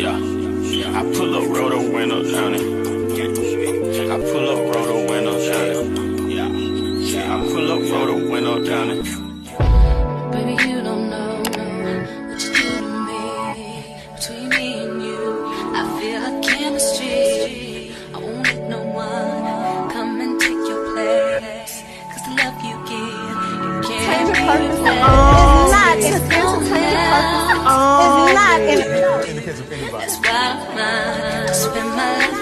I pull up, roll the window down it. I pull up, roll the window down it. I pull up, roll the window down it. Baby, you don't know what you do to me. Between me and you, I feel a chemistry. I won't let no one come and take your place. Cause the love you give, you can't replace. It's not in the case of anybody. That's why I spend my life